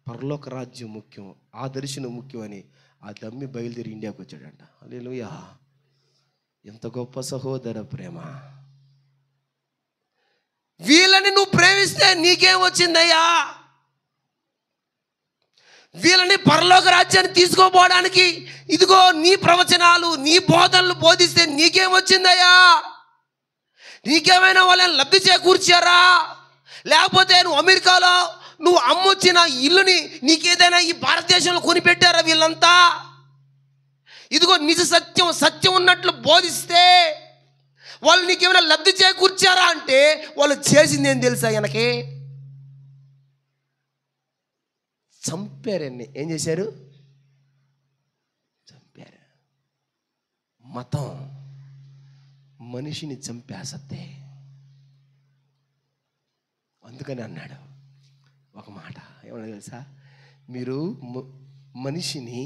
పరలోక రాజ్యం ముఖ్యం, ఆ దర్శనం ముఖ్యం అని ఆ దమ్మి బయలుదేరి ఇండియాకి వచ్చాడంట. హల్లెలూయా! ఎంత గొప్ప సహోదర ప్రేమ. వీళ్ళని నువ్వు ప్రేమిస్తే నీకేం వచ్చిందయ్యా? వీళ్ళని పరలోక రాజ్యాన్ని తీసుకోపోవడానికి ఇదిగో నీ ప్రవచనాలు, నీ బోధనలు బోధిస్తే నీకేం వచ్చిందయ్యా? నీకేమైనా వాళ్ళని లబ్ధి చేకూర్చారా? లేకపోతే నువ్వు అమెరికాలో నువ్వు అమ్మొచ్చిన ఇల్లుని నీకేదైనా ఈ భారతదేశంలో కొనిపెట్టారా వీళ్ళంతా? ఇదిగో నిజ సత్యం ఉన్నట్లు బోధిస్తే వాళ్ళు నీకేమైనా లబ్ధి చేకూర్చారా అంటే, వాళ్ళు చేసింది ఏం తెలుసా? ఆయనకి చంపారండి. ఏం చేశారు? చంపారు. మతం మనిషిని చంపేసద్దే. అందుకని అన్నాడు ఒక మాట, ఏమన్నా తెలుసా? మీరు మనిషిని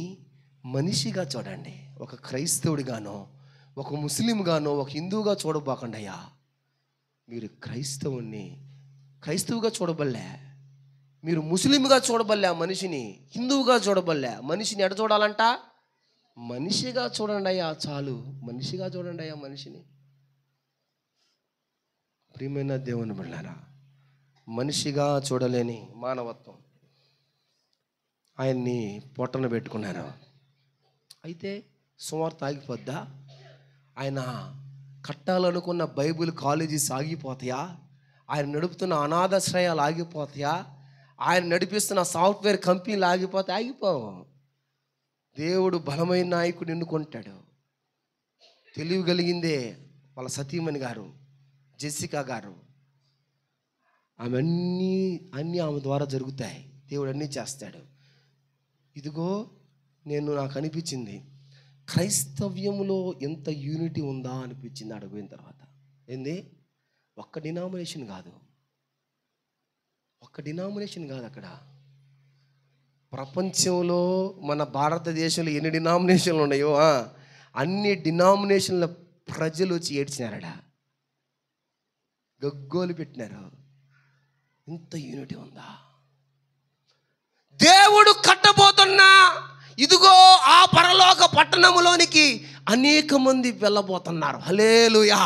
మనిషిగా చూడండి. ఒక క్రైస్తవుడిగానో, ఒక ముస్లింగానో, ఒక హిందువుగా చూడబోకండి అయ్యా. మీరు క్రైస్తవుగా చూడబల్లే, మీరు ముస్లింగా చూడబల్లే, మనిషిని హిందువుగా చూడబల్లే. మనిషిని ఎడ చూడాలంట? మనిషిగా చూడండి అయ్యా, చాలు. మనిషిగా చూడండి అయ్యా మనిషిని. ప్రియమైన దేవుని బిడ్డలారా, మనిషిగా చూడలేని మానవత్వం ఆయన్ని పొట్టన పెట్టుకున్నారు. అయితే సువార్త ఆగిపోద్దా? ఆయన కట్టాలనుకున్న బైబిల్ కాలేజీస్ ఆగిపోతాయా? ఆయన నడుపుతున్న అనాథాశ్రయాలు ఆగిపోతాయా? ఆయన నడిపిస్తున్న సాఫ్ట్వేర్ కంపెనీలు ఆగిపోవు. దేవుడు బలమైన నాయకుడు ఎన్నుకుంటాడు. తెలివి కలిగిందే వాళ్ళ సతీమణి గారు, జెసికా గారు. ఆమె అన్నీ ఆమె ద్వారా జరుగుతాయి. దేవుడు అన్నీ చేస్తాడు. ఇదిగో నాకు అనిపించింది, క్రైస్తవ్యంలో ఎంత యూనిటీ ఉందా అనిపించింది అడిగిన తర్వాత. ఏంది? ఒక్క డినామినేషన్ కాదు అక్కడ. ప్రపంచంలో మన భారతదేశంలో ఎన్ని డినామినేషన్లు ఉన్నాయో అన్ని డినామినేషన్ల ప్రజలు వచ్చి ఏడ్చినారట, గగ్గోలు పెట్టినారు. ఇంత యూనిటీ ఉందా? దేవుడు కట్టబోతున్నా ఇదిగో ఆ పరలోక పట్టణంలోనికి అనేక మంది వెళ్ళబోతున్నారు. హల్లెలూయా!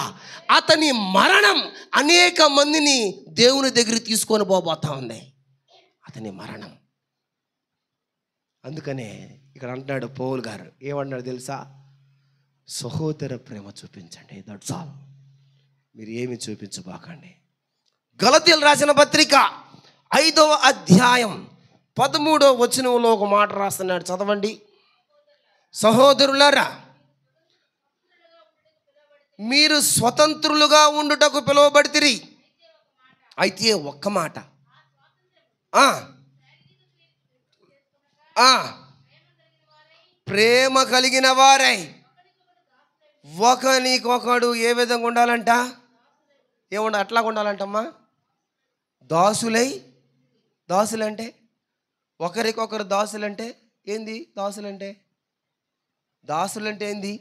అతని మరణం అనేక మందిని దేవుని దగ్గరికి తీసుకొని పోబోతా ఉంది. అతని మరణం. అందుకనే ఇక్కడ అంటున్నాడు పౌలు గారు, ఏమన్నాడు తెలుసా? సహోదర ప్రేమ చూపించండి, దట్స్ ఆల్. మీరు ఏమి చూపించబాకండి. గలతీయులు రాసిన పత్రిక 5వ అధ్యాయం 13వ వచనంలో ఒక మాట రాస్తున్నాడు, చదవండి. సహోదరులారా, మీరు స్వతంత్రులుగా ఉండుటకు పిలువబడితిరి. అయితే ఒక్క మాట, ప్రేమ కలిగిన వారై ఒకనికొకడు ఏ విధంగా ఉండాలంట? అట్లా ఉండాలంటమ్మా. దాసులంటే ఒకరికొకరు దాసులంటే ఏంది? దాసులంటే ఏంది?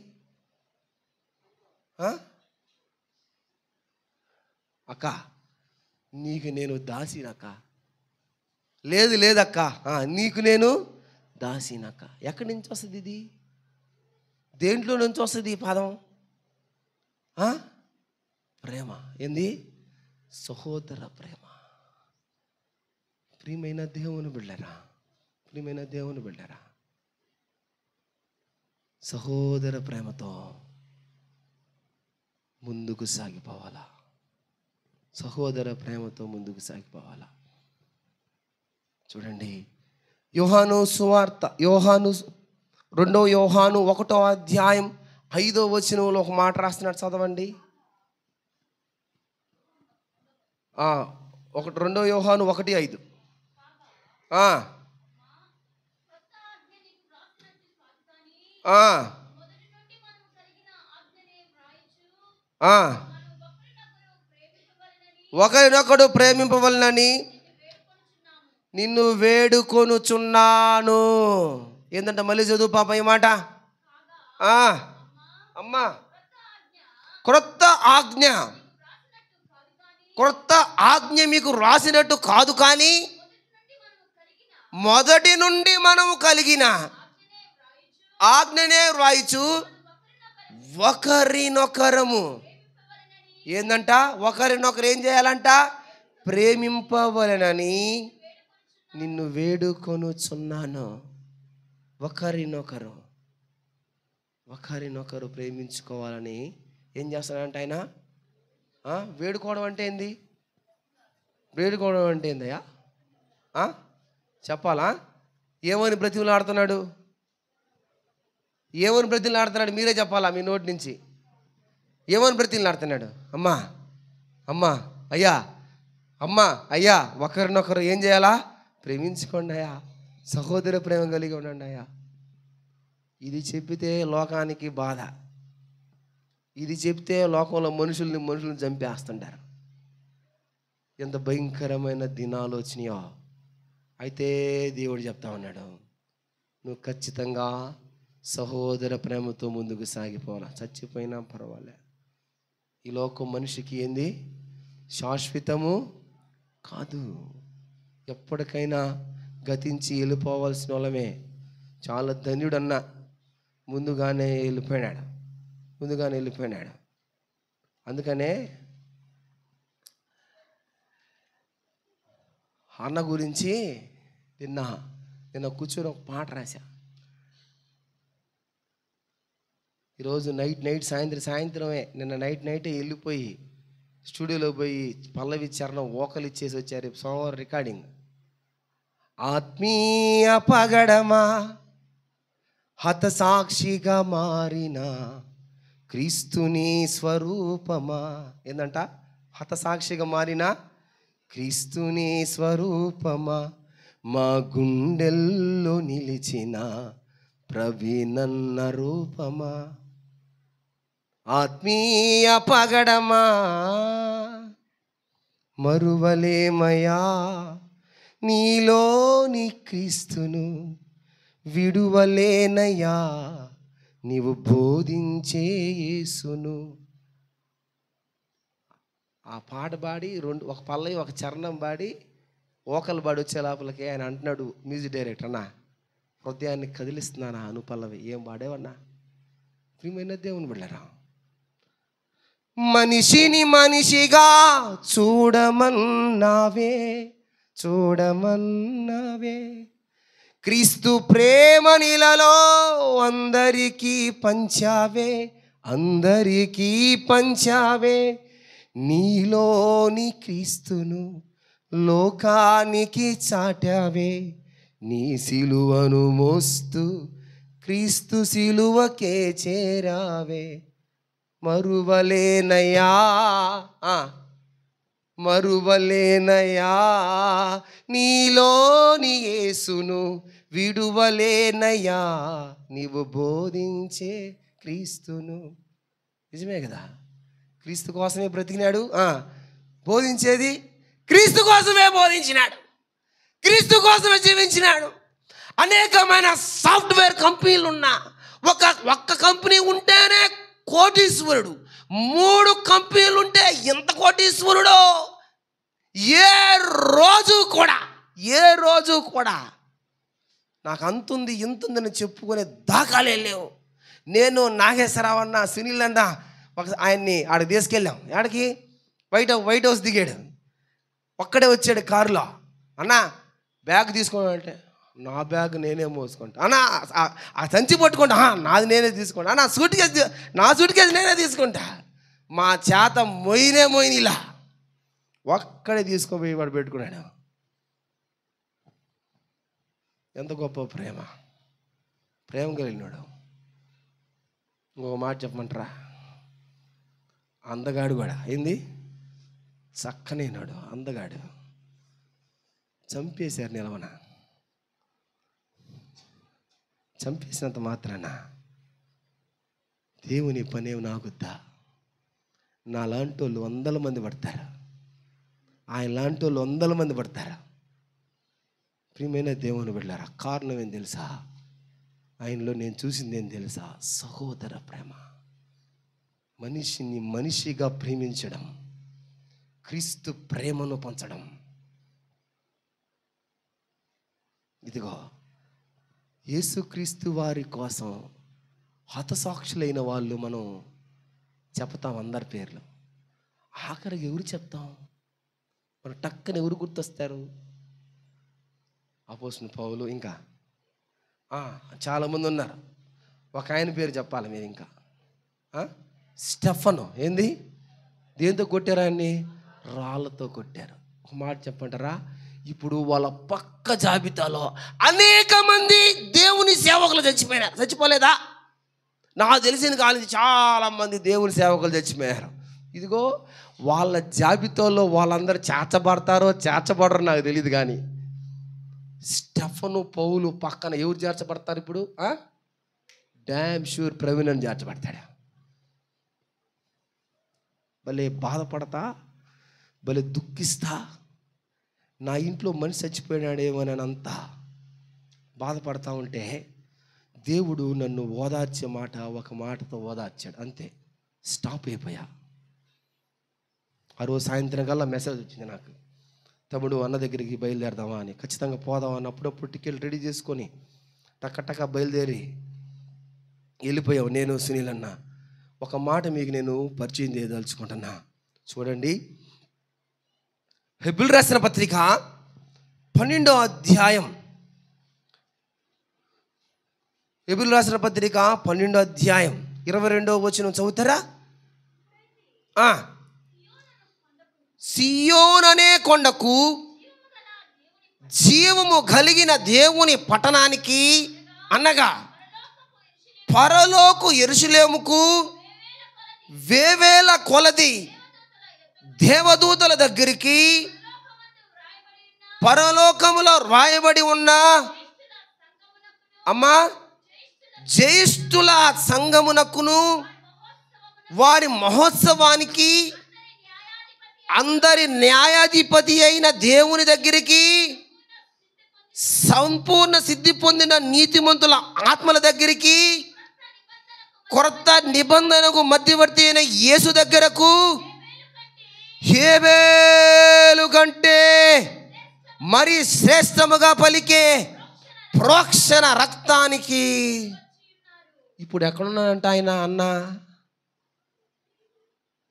అక్క నీకు నేను దాసినక్క. లేదక్క నీకు నేను దాసినక్క. ఎక్కడి నుంచి వస్తుంది ఇది? దేంట్లో నుంచి వస్తుంది ఈ పదం? ప్రేమ. ఏంది? సహోదర ప్రేమ. ప్రియమైన దేవుని బిడ్డరా, ప్రియమైన దేవుని బిడ్డరా, సహోదర ప్రేమతో ముందుకు సాగిపోవాలా. సహోదర ప్రేమతో ముందుకు సాగిపోవాలా. చూడండి, యోహాను సువార్త, యోహాను 2 యోహాను 1వ అధ్యాయం 5వ వచనంలో ఒక మాట రాస్తున్నాడు, చదవండి. 2 యోహాను 1:5. ఒకరినొకడు ప్రేమింపవలనని నిన్ను వేడుకొనుచున్నాను. ఏంటంటే మళ్ళీ చదువు పాప ఈ మాట. అమ్మా, క్రొత్త ఆజ్ఞ మీకు రాసినట్టు కాదు, కానీ మొదటి నుండి మనము కలిగిన ఆజ్ఞనే వ్రాయిచు ఒకరినొకరము ఏందంట, ఒకరినొకరు ఏం చేయాలంట, ప్రేమింపవలెనని నిన్ను వేడుకొనుచున్నాను. ఒకరినొకరు ప్రేమించుకోవాలని ఏం చేస్తాడంట ఆయన. వేడుకోవడం అంటే ఏంది? వేడుకోవడం అంటే ఏందయ్యా చెప్పాలా? ఏమని బ్రతిమలాడుతున్నాడు? ఏమని బ్రతిమలాడుతున్నాడు? మీరే చెప్పాలా మీ నోటి నుంచి. ఏమని బ్రతిమలాడుతున్నాడు? అమ్మా అయ్యా ఒకరినొకరు ఏం చేయాలా? ప్రేమించుకోండి అయ్యా, సహోదర ప్రేమ కలిగి ఉండండి అయ్యా. ఇది చెప్పితే లోకానికి బాధ, ఇది చెప్తే లోకంలో మనుషుల్ని చంపేస్తుంటారు. ఎంత భయంకరమైన దినాలు వచ్చినాయో. అయితే దేవుడు చెప్తా ఉన్నాడు, నువ్వు ఖచ్చితంగా సహోదర ప్రేమతో ముందుకు సాగిపోవాలా. చచ్చిపోయినా పర్వాలే. ఈ లోకం మనిషికి ఏంది? శాశ్వతము కాదు. ఎప్పటికైనా గతించి వెళ్ళిపోవాల్సిన వాళ్ళమే. చాలా ధన్యుడన్నా ముందుగానే వెళ్ళిపోయినాడు. అందుకనే అన్న గురించి నిన్న కూర్చొని ఒక పాట రాశా. ఈరోజు నైట్ సాయంత్రమే నిన్న నైటే వెళ్ళిపోయి స్టూడియోలో పోయి పల్లవి చరణం వోకలు ఇచ్చేసి వచ్చారు. రేపు సోమవారం రికార్డింగ్. ఆత్మీయ పగడమా, హతసాక్షిగా మారిన క్రీస్తుని స్వరూపమా. ఏందంట? హతసాక్షిగా మారిన క్రీస్తుని స్వరూపమా, మా గుండెల్లో నిలిచిన ప్రవీణన్న రూపమా. ఆత్మీయ పగడమా, మరువలేమయా నీలోని క్రీస్తును, విడువలేనయా నీవు బోధించే యేసును. ఆ పాట పాడి ఒక పల్లవి ఒక చరణం పాడి ఓకలు పాడి వచ్చే లోపలికి ఆయన అంటున్నాడు, మ్యూజిక్ డైరెక్టర్ అన్నా, హృదయాన్ని కదిలిస్తున్నానా అనుపల్లవి. ఏం పాడేవన్నా? ప్రియమైన దేవుని బిడ్డరా, మనిషిని మనిషిగా చూడమన్నావే, క్రీస్తు ప్రేమ నీలలో అందరికీ పంచావే, నీలోని క్రీస్తును లోకానికి చాటావే, నీ సిలువను మోస్తూ క్రీస్తు సిలువకే చేరావే. మరువలేనయా నీలోని యేసును, విడువలేనయా నీవు బోధించే క్రీస్తును. నిజమే కదా? క్రీస్తు కోసమే బ్రతికినాడు, బోధించేది క్రీస్తు కోసమే బోధించినాడు, క్రీస్తు కోసమే జీవించినాడు. అనేకమైన సాఫ్ట్వేర్ కంపెనీలు ఉన్నా ఒక్క కంపెనీ ఉంటేనే కోటీశ్వరుడు, 3 కంపెనీలు ఉంటే ఎంత కోటీశ్వరుడో. ఏ రోజు కూడా నాకు అంతుంది ఇంతుందని చెప్పుకునే దాఖలే లేవు. నేను నాగేశ్వరరావు అన్న, సునీల్ అన్న ఆయన్ని ఆడికి తీసుకెళ్ళాం. ఆడికి వైట్ హౌస్ దిగాడు, ఒక్కడే వచ్చాడు కారులో. అన్నా బ్యాగ్ తీసుకోండి అంటే నా బ్యాగ్ నేనే మోసుకుంటా అన్నా, ఆ సంచి పట్టుకుంటా నాది నేనే తీసుకుంటా నా సూట్ కేసు నేనే తీసుకుంటా. మా చేత మొయిని ఇలా ఒక్కడే తీసుకోపోయి వాడు పెట్టుకున్నాడు. ఎంత గొప్ప ప్రేమ కలిగినాడు. ఇంకొక మాట చెప్పమంటారా, అందగాడు కూడా ఏంది చక్కనేనాడు, అందగాడు చంపేశారు నిలవన. చంపేసినంత మాత్రాన దేవుని పనేమి నాకుద్దా? నా లాంటి వాళ్ళు 100 మంది పడతారు, ఆయన లాంటి వాళ్ళు 100 మంది పడతారు. ప్రియమైన దేవుని బిడ్డలారా, కారణం ఏం తెలుసా? ఆయనలో నేను చూసింది ఏం తెలుసా? సహోదర ప్రేమ. మనిషిని మనిషిగా ప్రేమించడం, క్రీస్తు ప్రేమను పంచడం. ఇదిగో యేసుక్రీస్తు వారి కోసం హతసాక్షులైన వాళ్ళు మనం చెప్తాం, అందరి పేర్లు. ఆఖరికి ఎవరు చెప్తాం? మన టక్కన ఎవరు గుర్తొస్తారు? అపోస్తలుడు పౌలు, ఇంకా చాలామంది ఉన్నారు. ఒక ఆయన పేరు చెప్పాలి మీరు. ఇంకా స్టెఫను. ఏంది? దేంతో కొట్టారు ఆయన్ని? రాళ్ళతో కొట్టారు. ఒక మాట చెప్పంటారా, ఇప్పుడు వాళ్ళ పక్క జాబితాలో అనేక మంది దేవుని సేవకులు చచ్చిపోలేదా? నాకు తెలిసిన కాలేజీ చాలామంది దేవుని సేవకులు చచ్చిపోయారు. ఇదిగో వాళ్ళ జాబితాలో వాళ్ళందరూ చేర్చబడరో నాకు తెలియదు, కానీ స్టెఫను పౌలు పక్కన ఎవరు చేర్చబడతారు ఇప్పుడు? డ్యామ్ షూర్ ప్రవీణ్ అని చేర్చబడతాడు. భలే బాధపడతా, భలే దుఃఖిస్తా, నా ఇంట్లో మనిషి చచ్చిపోయినాడేమోనంతా బాధపడతా ఉంటే దేవుడు నన్ను ఓదార్చే ఒక మాటతో ఓదార్చాడు. అంతే, స్టాప్ అయిపోయా. ఆ రోజు సాయంత్రం కల్లా మెసేజ్ వచ్చింది నాకు, తమ్ముడు అన్న దగ్గరికి బయలుదేరదామా అని. ఖచ్చితంగా పోదామా అని అప్పుడప్పుడు టికెట్ రెడీ చేసుకొని టక్క బయలుదేరి వెళ్ళిపోయావు. నేను సునీల్ అన్న ఒక మాట మీకు నేను పరిచయం చేయదలుచుకుంటున్నా. చూడండి, హెబ్రీయులకు రాసిన పత్రిక 12వ అధ్యాయం, హెబ్రీయులకు రాసిన పత్రిక 12వ అధ్యాయం 22వ వచనం చదువుతారా? సియోను అనే కొండకు, జీవము కలిగిన దేవుని పట్టణానికి, అనగా పరలోకు యెరూషలేముకు వేవేల కొలది దేవదూతల దగ్గరికి, పరలోకములో రాయబడి ఉన్న జ్యేష్ఠుల సంఘమునకును వారి మహోత్సవానికి, అందరి న్యాయాధిపతి అయిన దేవుని దగ్గరికి, సంపూర్ణ సిద్ధి పొందిన నీతిమంతుల ఆత్మల దగ్గరికి, కొత్త నిబంధనకు మధ్యవర్తి అయిన యేసు దగ్గరకు, హేబేలు కంటే మరి శ్రేష్టముగా పలికే ప్రోక్షణ రక్తానికి. ఇప్పుడు ఎక్కడున్నాడంట ఆయన? అన్న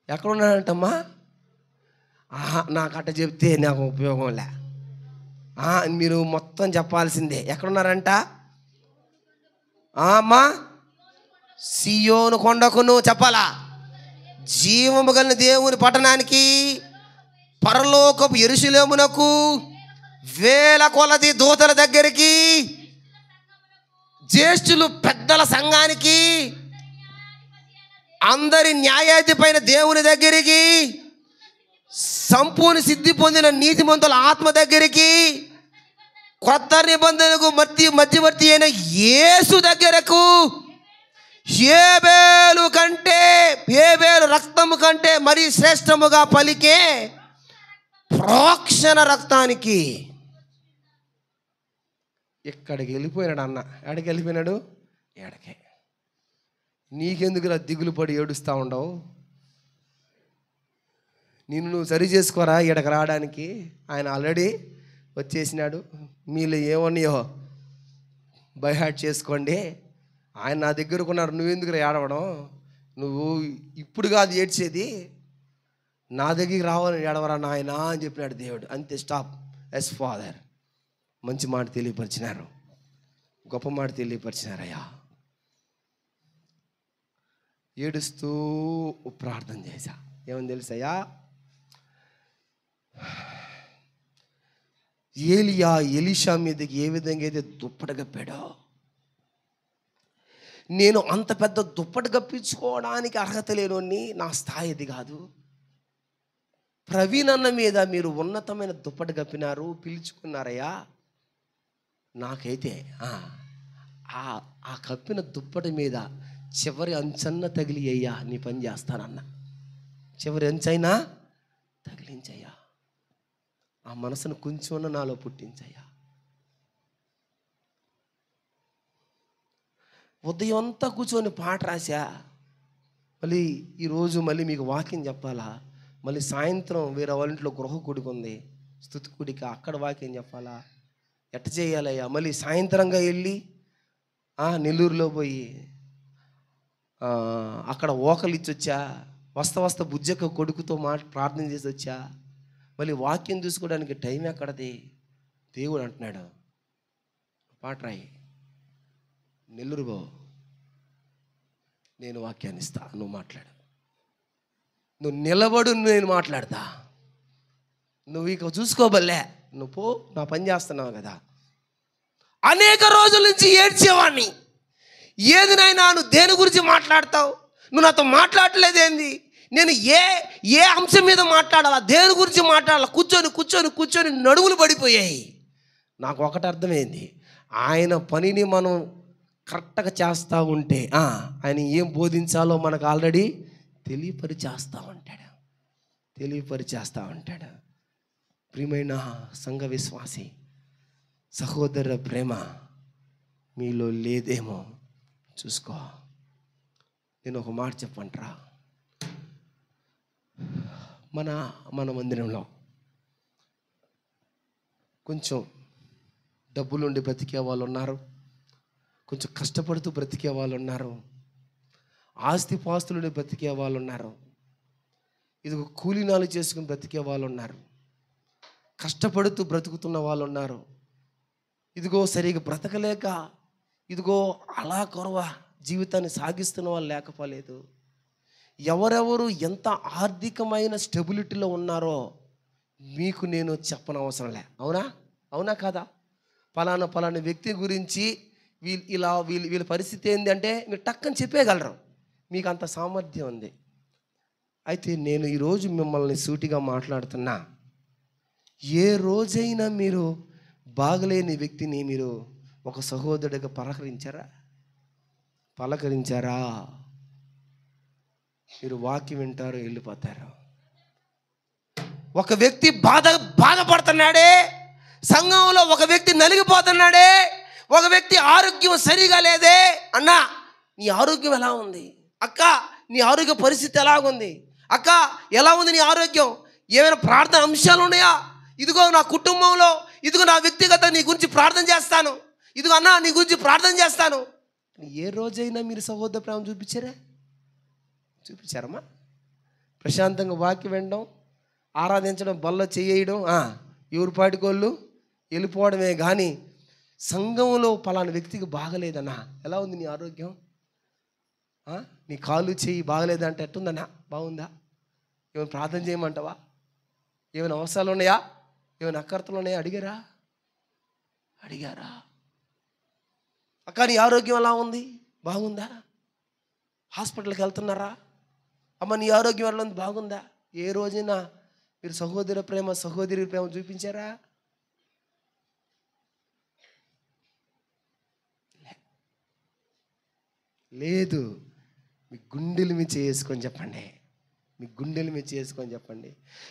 ఎక్కడున్నాడంటమ్మా? నాకట్ట చెప్తే నాకు ఉపయోగం లే, మీరు మొత్తం చెప్పాల్సిందే. ఎక్కడున్నారంట? అమ్మా, సియోను కొండకును చెప్పాలా, జీవము కలిగిన దేవుని పట్టణానికి, పరలోకపు యెరూషలేమునకు, వేల కొలది దూతల దగ్గరికి, జ్యేష్ఠులు పెద్దల సంఘానికి, అందరి న్యాయాధిపైన దేవుని దగ్గరికి, సంపూర్ణ సిద్ధి పొందిన నీతిమంతుల ఆత్మ దగ్గరికి, కొత్త నిబంధనకు మధ్యవర్తి అయిన యేసు దగ్గరకు, హేబేలు రక్తము కంటే మరి శ్రేష్టముగా పలికే ప్రోక్షణ రక్తానికి. ఎక్కడికి వెళ్ళిపోయినాడు అన్న? ఎక్కడికి వెళ్ళిపోయినాడు? ఎక్కడికే. నీకెందుకులా దిగులు పడి ఏడుస్తూ ఉండవు? నిన్ను నువ్వు సరి చేసుకోరా ఇక్కడికి రావడానికి. ఆయన ఆల్రెడీ వచ్చేసినాడు. మీలో ఏమన్నాయో బైహార్ట్ చేసుకోండి. ఆయన నా దగ్గరకు ఉన్నారు, నువ్వెందుకు ఏడవడం? నువ్వు ఇప్పుడు కాదు ఏడ్చేది, నా దగ్గరికి రావాలని ఏడవరా నాయనా అని చెప్పినాడు దేవుడు. అంతే, స్టాప్. Yes father. మంచి మాట తెలియపరిచినారు, గొప్ప మాట తెలియపరిచినారయ్యా. ఏడుస్తూ ప్రార్థన చేశా. ఏమని తెలుసయ్యా? ఏలియా ఎలీషా మీదకి ఏ విధంగా అయితే దుప్పటి కప్పాడో, నేను అంత పెద్ద దుప్పటి కప్పించుకోవడానికి అర్హత లేనోని, నా స్థాయి అది కాదు. ప్రవీణ్ అన్న మీద మీరు ఉన్నతమైన దుప్పటి కప్పినారు, పిలుచుకున్నారయ్యా. నాకైతే ఆ కప్పిన దుప్పటి మీద చివరి అంచన్న తగిలి అయ్యా నీ పని చేస్తానన్న. చివరి అంచైనా తగిలించయ్యా. ఆ మనసును కొంచెం నాలో పుట్టించయ్యా. ఉదయం అంతా కూర్చొని పాట రాశా. మళ్ళీ ఈరోజు మళ్ళీ మీకు వాక్యం చెప్పాలా? మళ్ళీ సాయంత్రం వేరే వాళ్ళ ఇంట్లో గృహ కూడిక ఉంది, స్తుతి కూడిక, అక్కడ వాక్యం చెప్పాలా? ఎట్ట చేయాలయ్యా? మళ్ళీ సాయంత్రంగా వెళ్ళి నెల్లూరులో పోయి అక్కడ ఓకలు ఇచ్చి వచ్చా. వస్తా బుజ్జక్క కొడుకుతో ప్రార్థన చేసి వచ్చా. మళ్ళీ వాక్యం చూసుకోవడానికి టైం ఎక్కడది? దేవుడు అంటున్నాడు, పాట రాయి, నెల్లూరు బో, నేను వాక్యాన్ని ఇస్తా, నువ్వు మాట్లాడు. నువ్వు నిలబడు, నేను మాట్లాడతా. నువ్వు ఇక చూసుకోబల్లే, నువ్వు పో, నా పని చేస్తున్నావు కదా. అనేక రోజుల నుంచి ఏడ్చేవాడిని. ఏది నాయనా నువ్వు దేని గురించి మాట్లాడతావు? నువ్వు నాతో మాట్లాడలేదేంది? నేను ఏ అంశం మీద మాట్లాడాలా, దేని గురించి మాట్లాడాలా? కూర్చొని నడుములు పడిపోయాయి. నాకు ఒకటి అర్థమైంది, ఆయన పనిని మనం కరెక్ట్గా చేస్తూ ఉంటే ఆయన ఏం బోధించాలో మనకు ఆల్రెడీ తెలియపరిచేస్తూ ఉంటాడు. ప్రియమైన సంఘ విశ్వాసి, సహోదర ప్రేమ మీలో లేదేమో చూసుకో. నేను ఒక మాట చెప్పంటారా? మన మందిరంలో కొంచెం డబ్బులుండి బ్రతికే వాళ్ళు ఉన్నారు, కొంచెం కష్టపడుతూ బ్రతికే వాళ్ళు ఉన్నారు, ఆస్తిపాస్తులుండి బ్రతికే వాళ్ళు ఉన్నారు, ఇదిగో కూలీనాలు చేసుకుని బ్రతికే వాళ్ళు ఉన్నారు, కష్టపడుతూ బ్రతుకుతున్న వాళ్ళు ఉన్నారు, ఇదిగో సరిగా బ్రతకలేక ఇదిగో అలా కొరవ జీవితాన్ని సాగిస్తున్న వాళ్ళు లేకపోలేదు. ఎవరెవరు ఎంత ఆర్థికమైన స్టెబిలిటీలో ఉన్నారో మీకు నేను చెప్పనవసరంలే. అవునా కాదా? పలానా వ్యక్తి గురించి వీళ్ళ పరిస్థితి ఏంది అంటే మీరు టక్కని చెప్పేయగలరు, మీకు అంత సామర్థ్యం ఉంది. అయితే నేను ఈరోజు మిమ్మల్ని సూటిగా మాట్లాడుతున్నా, ఏ రోజైనా మీరు బాగలేని వ్యక్తిని మీరు ఒక సహోదరుడిగా పలకరించారా? మీరు వాక్యం వింటారు, వెళ్ళిపోతారు. ఒక వ్యక్తి బాధపడుతున్నాడే, సంఘంలో ఒక వ్యక్తి నలిగిపోతున్నాడే, ఒక వ్యక్తి ఆరోగ్యం సరిగా లేదే, అన్నా నీ ఆరోగ్యం ఎలా ఉంది? అక్క నీ ఆరోగ్య పరిస్థితి ఎలాగుంది? అక్క ఎలా ఉంది నీ ఆరోగ్యం? ఏమైనా ప్రార్థన అంశాలు ఉన్నాయా? ఇదిగో నా కుటుంబంలో, ఇదిగో నా వ్యక్తిగత నీ గురించి ప్రార్థన చేస్తాను, ఇదిగో అన్నా నీ గురించి ప్రార్థన చేస్తాను. ఏ రోజైనా మీరు సహోదర ప్రేమ చూపించారమ్మా? ప్రశాంతంగా వాక్యం వినడం, ఆరాధించడం, బల్ల చేయడం, ఎవరి పాటికోళ్ళు వెళ్ళిపోవడమే కానీ సంఘంలో పలానా వ్యక్తికి బాగలేదన్నా, ఎలా ఉంది నీ ఆరోగ్యం? నీ కాలు చెయ్యి బాగలేదంటే ఎట్టుందన్నా? బాగుందా? ఏమైనా ప్రార్థన చేయమంటావా? ఏమైనా అవసరాలు ఉన్నాయా? ఏమైనా అక్కర్తలు ఉన్నాయా? అడిగారా? అక్క నీ ఆరోగ్యం ఎలా ఉంది? బాగుందా? హాస్పిటల్కి వెళ్తున్నారా? అమ్మ నీ ఆరోగ్యం ఎలా ఉంది? బాగుందా? ఏ రోజైనా మీరు సహోదరి ప్రేమ చూపించారా? లేదు. మీ గుండెలు మీద చేసుకొని చెప్పండి,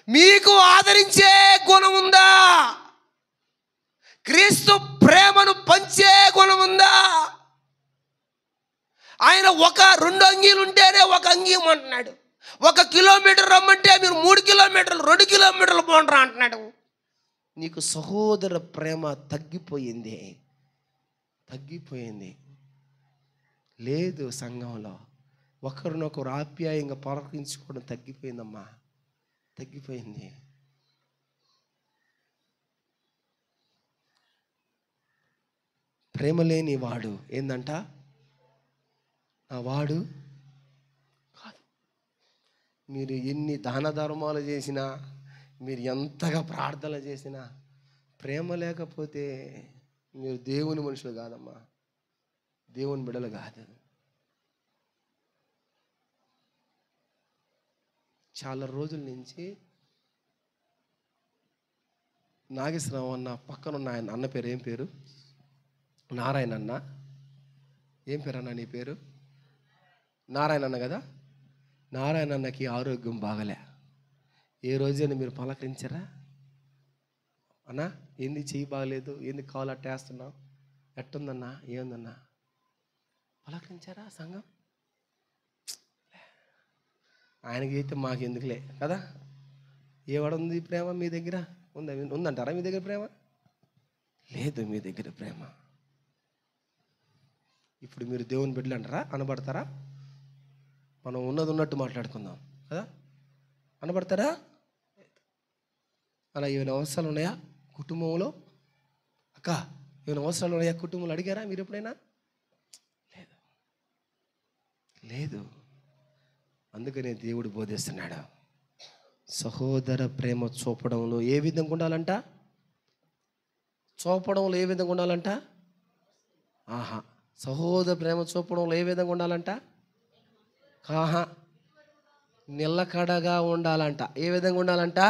మీకు ఆదరించే గుణం ఉందా? క్రీస్తు ప్రేమను పంచే గుణం ఉందా? ఆయన 2 అంగీలు ఉంటేనే 1 అంగీ అంటున్నాడు. 1 కిలోమీటర్ రమ్మంటే మీరు 3 కిలోమీటర్లు 2 కిలోమీటర్లు పోండ్రా అంటున్నాడు. నీకు సహోదర ప్రేమ తగ్గిపోయింది. లేదు. సంఘంలో ఒకరినొకరు ఆప్యాయంగా పలకరించుకోవడం తగ్గిపోయిందమ్మా, తగ్గిపోయింది. ప్రేమ లేని వాడు ఏందంట? నా వాడు కాదు. మీరు ఎన్ని దాన ధర్మాలు చేసినా, మీరు ఎంతగా ప్రార్థనలు చేసినా, ప్రేమ లేకపోతే మీరు దేవుని మనుషులు కాదమ్మా, దేవుని బిడ్డలు కాదు. చాలా రోజుల నుంచి నాగేశ్వరరావు అన్న పక్కన ఉన్న ఆయన అన్న పేరు ఏం పేరు? నారాయణ అన్న. ఏం పేరు అన్న నీ పేరు? నారాయణ అన్న కదా. నారాయణ అన్నకి ఆరోగ్యం బాగలే. ఏ రోజైనా మీరు పలకరించారా? అన్నా ఏంది చెయ్యి బాగలేదు, ఏంది కాలు అట్టేస్తున్నావు, ఎట్టుందన్నా, ఏందన్నా పలకరించారా సంఘం? ఆయనకి అయితే మాకు ఎందుకులే కదా. ఏవాడుంది ప్రేమ మీ దగ్గర? ఉందంటారా మీ దగ్గర ప్రేమ? లేదు మీ దగ్గర ప్రేమ. ఇప్పుడు మీరు దేవుని బిడ్డలు అంటారా? అనబడతారా? మనం ఉన్నది ఉన్నట్టు మాట్లాడుకుందాం కదా. అనబడతారా? అలా ఏమైనా అవసరాలు ఉన్నాయా కుటుంబంలో? అక్క ఏమైనా అవసరాలు ఉన్నాయా కుటుంబంలో? అడిగారా మీరు ఎప్పుడైనా? లేదు లేదు. అందుకనే దేవుడు బోధిస్తున్నాడు, సహోదర ప్రేమ చూపడంలో ఏ విధంగా ఉండాలంట? చూపడంలో ఏ విధంగా ఉండాలంట? సహోదర ప్రేమ చూపడంలో ఏ విధంగా ఉండాలంట? నిలకడగా ఉండాలంట. ఏ విధంగా ఉండాలంట?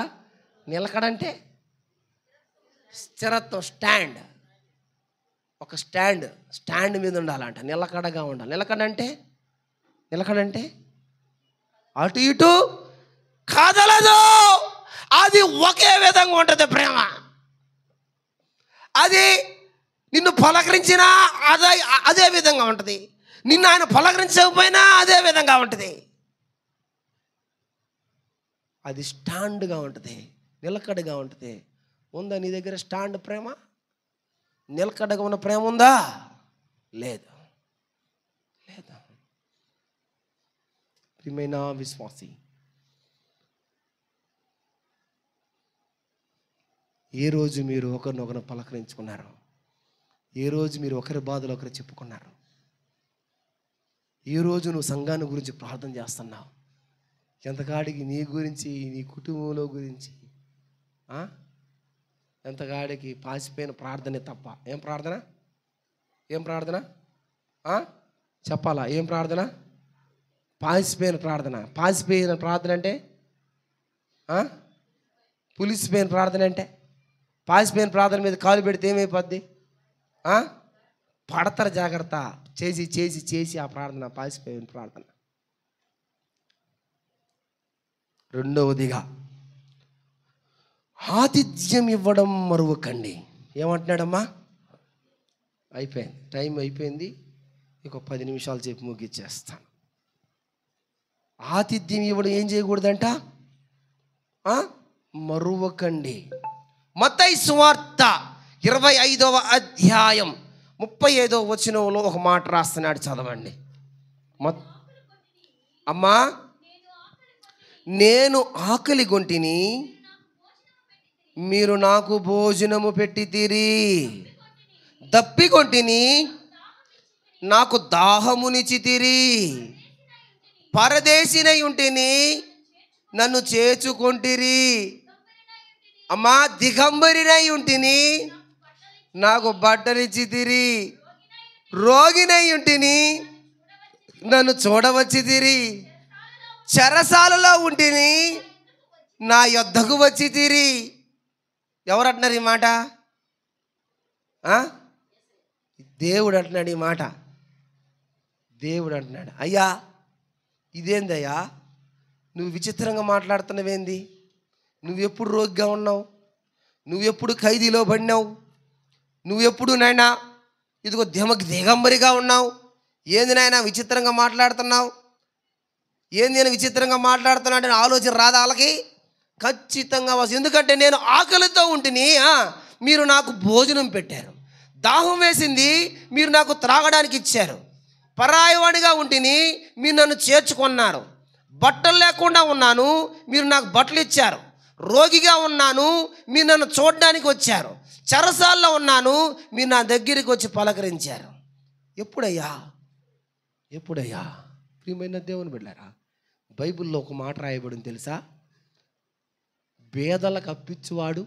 నిలకడ అంటే స్థిరత్వం, స్టాండ్. ఒక స్టాండ్ మీద ఉండాలంట, నిలకడగా ఉండాలి. నిలకడ అంటే అటు ఇటు కదలదు. అది ఒకే విధంగా ఉంటుంది ప్రేమ. అది నిన్ను పలకరించినా అదే విధంగా ఉంటుంది, నిన్ను ఆయన పలకరించకపోయినా అదే విధంగా ఉంటుంది. అది స్టాండ్గా ఉంటుంది, నిలకడగా ఉంటుంది. ఉందా నీ దగ్గర స్టాండ్ ప్రేమ? నిలకడగా ఉన్న ప్రేమ ఉందా? లేదు. ప్రియమైన విశ్వాసి, ఏ రోజు మీరు ఒకరినొకరు పలకరించుకున్నారు? ఏ రోజు మీరు ఒకరి బాధలు ఒకరు చెప్పుకున్నారు? ఏ రోజు నువ్వు సంఘాన్ని గురించి ప్రార్థన చేస్తున్నావు? ఎంతకాడికి నీ గురించి, నీ కుటుంబంలో గురించి, ఎంతకాడికి పాసిపోయిన ప్రార్థనే తప్ప. ఏం ప్రార్థన చెప్పాలా? ఏం ప్రార్థన? పాసిపోయిన ప్రార్థన అంటే పులిసిపోయిన ప్రార్థన అంటే. పాసిపోయిన ప్రార్థన మీద కాలు పెడితే ఏమైపోద్ది? పడతారు. జాగ్రత్త. చేసి ఆ ప్రార్థన పాసిపోయిన ప్రార్థన. రెండవదిగా ఆతిథ్యం ఇవ్వడం మరువకండి. ఏమంటున్నాడమ్మా? అయిపోయింది, టైం అయిపోయింది. ఇంకో 10 నిమిషాలు చెప్పి ముగిచ్చేస్తాను. ఆతిథ్యం ఇవ్వడం ఏం చేయకూడదంట? మరువకండి. మత్తయి సువార్త 25వ అధ్యాయం 35వ వచనంలో ఒక మాట రాస్తున్నాడు, చదవండి. అమ్మా నేను ఆకలి గొంటిని, మీరు నాకు భోజనము పెట్టితిరి. దప్పిగొంటిని, నాకు దాహమునిచ్చితిరి. పరదేశినై ఉంటిని, నన్ను చేర్చుకొంటిరి. అమ్మా దిగంబరినై ఉంటిని, నాకు బట్టలిచ్చితిరి. రోగినై ఉంటిని, నన్ను చూడవచ్చితిరి. చెరసాలలో ఉంటిని, నా యొద్దకు వచ్చితిరి. ఎవరు అంటున్నారు ఈ మాట? దేవుడు అంటున్నాడు ఈ మాట. దేవుడు అంటున్నాడు, అయ్యా ఇదేందయ్యా నువ్వు విచిత్రంగా మాట్లాడుతున్నావేంది? నువ్వెప్పుడు రోగిగా ఉన్నావు? నువ్వెప్పుడు ఖైదీలో పడినావు? నువ్వెప్పుడు నాయనా ఇదిగో దిగంబరిగా ఉన్నావు? ఏంది నాయనా విచిత్రంగా మాట్లాడుతున్నావు? ఏంది నేను విచిత్రంగా మాట్లాడుతున్నాడు అని ఆలోచన రాదా వాళ్ళకి? ఖచ్చితంగా వస్తుంది. ఎందుకంటే నేను ఆకలితో ఉంటిని, మీరు నాకు భోజనం పెట్టారు. దాహం వేసింది, మీరు నాకు త్రాగడానికి ఇచ్చారు. పరాయివాడిగా ఉంటిని, మీరు నన్ను చేర్చుకున్నారు. బట్టలు లేకుండా ఉన్నాను, మీరు నాకు బట్టలు ఇచ్చారు. రోగిగా ఉన్నాను, మీరు నన్ను చూడడానికి వచ్చారు. చెరసాల్లో ఉన్నాను, మీరు నా దగ్గరికి వచ్చి పలకరించారు. ఎప్పుడయ్యా ప్రియమైన దేవుని బిడ్డలారా, బైబిల్లో ఒక మాట రాయబడింది తెలుసా? బేదలకు అప్పిచ్చువాడు,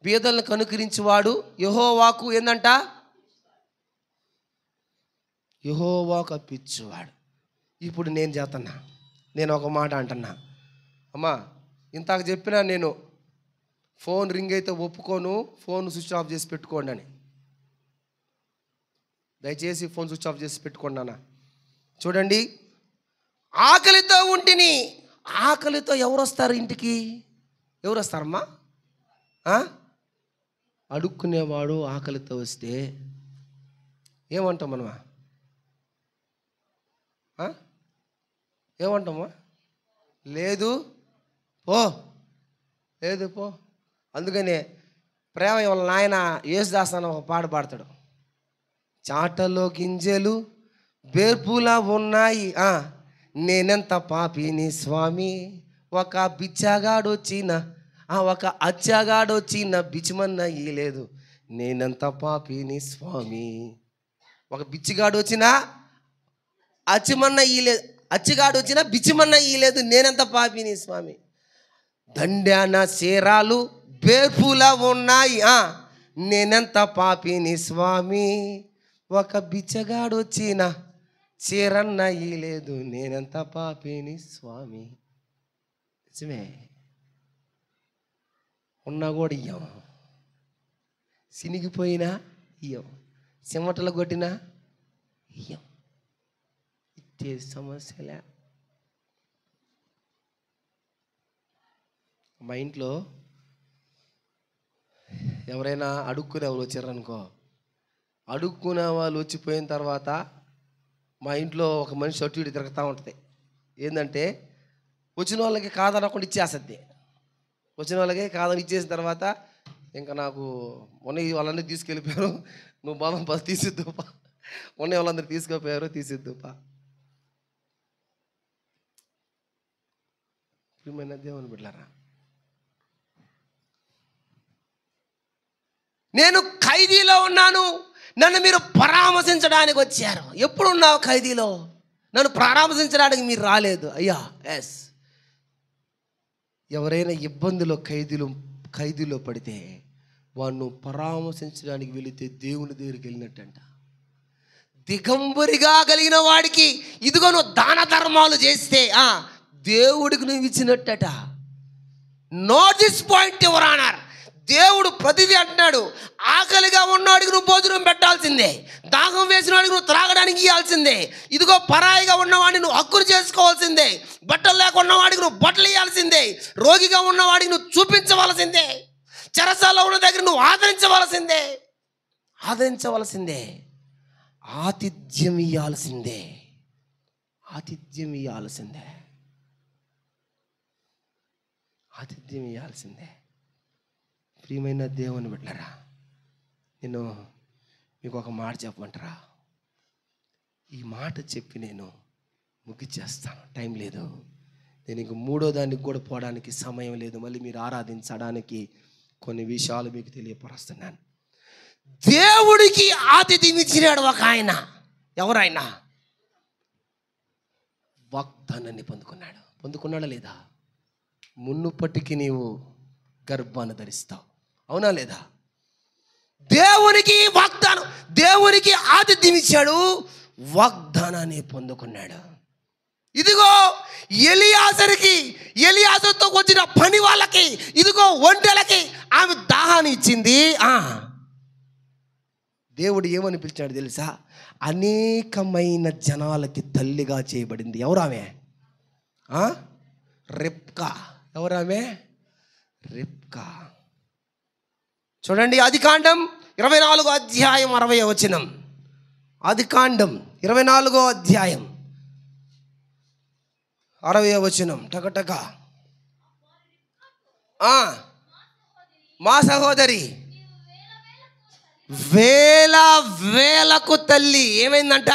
బేదలను కనుకరించువాడు యెహోవాకు ఏందంట? యెహోవాకు అప్పిచ్చువాడు. ఇప్పుడు నేను ఒక మాట అంటున్నా, అమ్మా ఇంతకు చెప్పినా నేను ఫోన్ రింగ్ అయితే ఒప్పుకోను, ఫోన్ స్విచ్ ఆఫ్ చేసి పెట్టుకోండి అని. దయచేసి ఫోన్ స్విచ్ ఆఫ్ చేసి పెట్టుకోండి అన్న. చూడండి, ఆకలితో ఉంటిని. ఆకలితో ఎవరు వస్తారు ఇంటికి? ఎవరు వస్తారమ్మా? అడుక్కునేవాడు ఆకలితో వస్తే ఏమంటాం మనమా? ఏమంటామా? లేదు పో. అందుకనే ప్రేమ వాళ్ళ నాయన యేసుదాస్ అని ఒక పాట పాడతాడు. చాటలో గింజలు బేర్పులా ఉన్నాయి, నేనెంత పాపిని స్వామి, ఒక బిచ్చగాడొచ్చిన ఒక అచ్చగాడొచ్చిన బిచ్చమన్న ఇయ్యలేదు, నేనెంత పాపిని స్వామి. ఒక బిచ్చిగాడు వచ్చినా అచ్చమన్న ఇయ్యలేదు, అచ్చగాడు వచ్చినా బిచ్చమన్న ఇయ్యలేదు, నేనెంత పాపిని స్వామి. దండాన చీరాలు బేర్పులా ఉన్నాయి, నేనెంత పాపిని స్వామి, ఒక బిచ్చగాడు వచ్చిన చీరన్న ఇయ్యలేదు, నేనెంత పాపిని స్వామి. నిజమే, ఉన్నా కూడా ఇయ్యం, సినిగిపోయినా ఇయ్యం, చెమటలు కొట్టినా ఇయ్యం. ఇచ్చే సమస్యలే. మా ఇంట్లో ఎవరైనా అడుక్కునే వాళ్ళు వచ్చారనుకో, అడుక్కునే వాళ్ళు వచ్చిపోయిన తర్వాత మా ఇంట్లో ఒక మనిషి అటు ఇటు తిరుగుతూ ఉంటుంది. ఏంటంటే వచ్చిన వాళ్ళకి కాదనకుండా ఇచ్చేస్తుంది. వచ్చిన వాళ్ళకి కాదని ఇచ్చేసిన తర్వాత ఇంకా నాకు మొన్న వాళ్ళందరూ తీసుకెళ్ళిపోయారు, నువ్వు బాదం తీసిద్దుపా, మొన్న వాళ్ళందరూ తీసుకుపోయారు, తీసిద్దుపా. ప్రియమైన దేవుని బిడ్డలారా, నేను ఖైదీలో ఉన్నాను, నన్ను మీరు పరామర్శించడానికి వచ్చారు. ఎప్పుడు ఉన్నావు ఖైదీలో? నన్ను పరామర్శించడానికి మీరు రాలేదు. అయ్యా ఎస్, ఎవరైనా ఇబ్బందులో ఖైదీలో పడితే వాడిని పరామర్శించడానికి వెళితే దేవుని దగ్గరికి వెళ్ళినట్టంట. దిగంబరిగా కలిగిన వాడికి ఇదిగో నువ్వు దాన ధర్మాలు చేస్తే దేవుడికి నువ్వు ఇచ్చినట్టట. Note this point your honour. దేవుడు ప్రతిదీ అంటున్నాడు. ఆకలిగా ఉన్నవాడికి నువ్వు భోజనం పెట్టాల్సిందే, దాహం వేసిన వాడికి నువ్వు త్రాగడానికి ఇవ్వాల్సిందే, ఇదిగో పరాయిగా ఉన్నవాడిని నువ్వు హక్కులు చేసుకోవాల్సిందే, బట్టలు లేకున్న వాడికి నువ్వు బట్టలు ఇవ్వాల్సిందే, రోగిగా ఉన్నవాడికి నువ్వు చూపించవలసిందే, చెరసాల్లో ఉన్న దగ్గర నువ్వు ఆదరించవలసిందే, ఆతిథ్యం ఇవ్వాల్సిందే. ప్రియమైన దేవుని బిడ్డలారా, నేను మీకు ఒక మాట చెప్పమంటారా? ఈ మాట చెప్పి నేను ముగిచేస్తాను, టైం లేదు. నేను ఇంక మూడో దానికి కూడా పోవడానికి సమయం లేదు. మళ్ళీ మీరు ఆరాధించడానికి కొన్ని విషయాలు మీకు తెలియపరుస్తున్నాను. దేవుడికి ఆతిథ్యం ఇచ్చినాడు ఒక ఆయన. ఎవరైనా వాగ్దానాన్ని పొందుకున్నాడా లేదా? మునుపటికి నీవు గర్భాన్ని ధరిస్తావు, అవునా లేదా? దేవునికి ఆతిథ్యం ఇచ్చాడు, వాగ్దానాన్ని పొందుకున్నాడు. ఇదిగో ఎలియాజరుతో వచ్చిన పని వాళ్ళకి, ఇదిగో ఒంటెలకి ఆమె దాహాన్ని ఇచ్చింది. దేవుడు ఏమని పిలిచాడు తెలుసా? అనేకమైన జనాలకి తల్లిగా చేయబడింది. ఎవరామె? రెబ్కా. ఎవరామె? రెబ్కా. చూడండి, ఆదికాండం 24వ అధ్యాయం 60వ వచనం. ఆదికాండం 24వ అధ్యాయం 60వ వచనం. టకటక. మా సహోదరి వేలకు తల్లి. ఏమైందంట?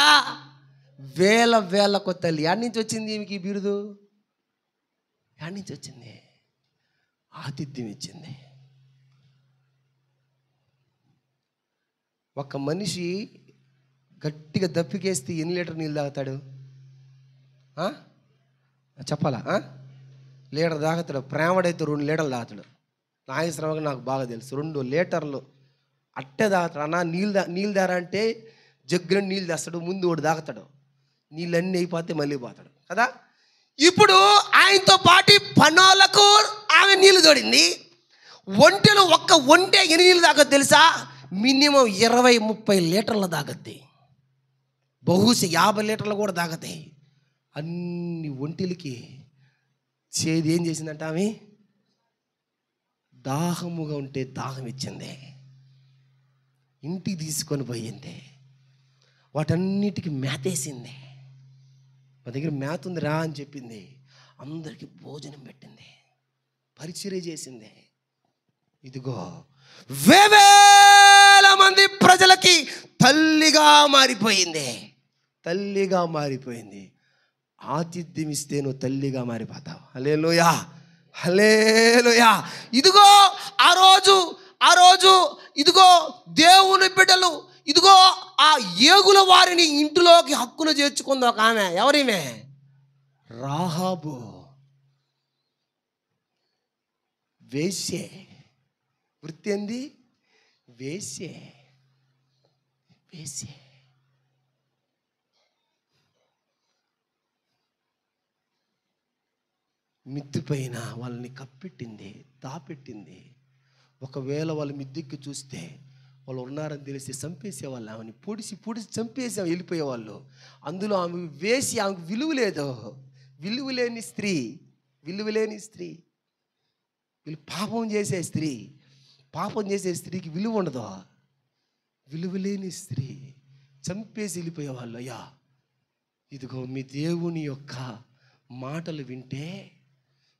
వేలకు తల్లి. యాడ్ నుంచి వచ్చింది ఈమెకి బిరుదు? యాడ్ నుంచి వచ్చింది? ఆతిథ్యం ఇచ్చింది. ఒక మనిషి గట్టిగా దప్పికేస్తే ఎన్ని లీటర్ నీళ్ళు తాగుతాడు? చెప్పాలా? లీటర్ తాగుతాడు. ప్రేమడైతే 2 లీటర్లు తాగుతాడు. నాగేశ్వరరావు నాకు బాగా తెలుసు, 2 లీటర్లు అట్టే తాగుతాడు. అన్న నీళ్ళు దారా అంటే జగ్గున నీళ్ళు తెస్తాడు, ముందు ఒకటి తాగుతాడు, నీళ్ళన్నీ అయిపోతే మళ్ళీ పోతాడు కదా. ఇప్పుడు ఆయనతో పాటు పనోళ్ళకు ఆమె నీళ్ళు తోడింది. ఒంటెలు ఒక్క ఒంటె ఎన్ని నీళ్ళు తాగదు తెలుసా? మినిమం 20-30 లీటర్లు తాగద్ది, బహుశా 50 లీటర్లు కూడా తాగతాయి. అన్ని ఒంటెలకి చేది ఏం చేసిందంట? ఆమె దాహముగా ఉంటే దాహం ఇచ్చింది, ఇంటికి తీసుకొని పోయింది, వాటన్నిటికీ మేతేసింది. మా దగ్గర మేత ఉంది రా అని చెప్పింది, అందరికీ భోజనం పెట్టింది, పరిచర్య చేసింది. ఇదిగో వేల మంది ప్రజలకి తల్లిగా మారిపోయింది, తల్లిగా మారిపోయింది. ఆతిథ్యం ఇస్తే నువ్వు తల్లిగా మారిపోతావు. హల్లెలూయా, హల్లెలూయా. ఇదిగో ఆ రోజు ఇదిగో దేవుని బిడ్డలు, ఇదిగో ఆ ఏగుల వారిని ఇంటిలోకి హక్కున చేర్చుకుంది ఒక ఆమె. ఎవరిమే? రాహాబు. వేశ్యే, వృత్తి ఏంది? వేశ్యే. వేశ్యే. మిద్దిపైన వాళ్ళని కప్పెట్టింది, దాపెట్టింది. ఒకవేళ వాళ్ళు మిద్దెక్కి చూస్తే వాళ్ళు ఉన్నారని తెలిసి చంపేసేవాళ్ళు, ఆమెని పొడిసి చంపేసి వెళ్ళిపోయేవాళ్ళు. అందులో ఆమె వేసి, ఆమెకు విలువ లేదు, విలువలేని స్త్రీ, విలువలేని స్త్రీ. వీళ్ళు పాపం చేసే స్త్రీ, పాపం చేసే స్త్రీకి విలువ ఉండదు, విలువలేని స్త్రీ, చంపేసి వెళ్ళిపోయేవాళ్ళు. అయ్యా ఇదిగో మీ దేవుని యొక్క మాటలు వింటే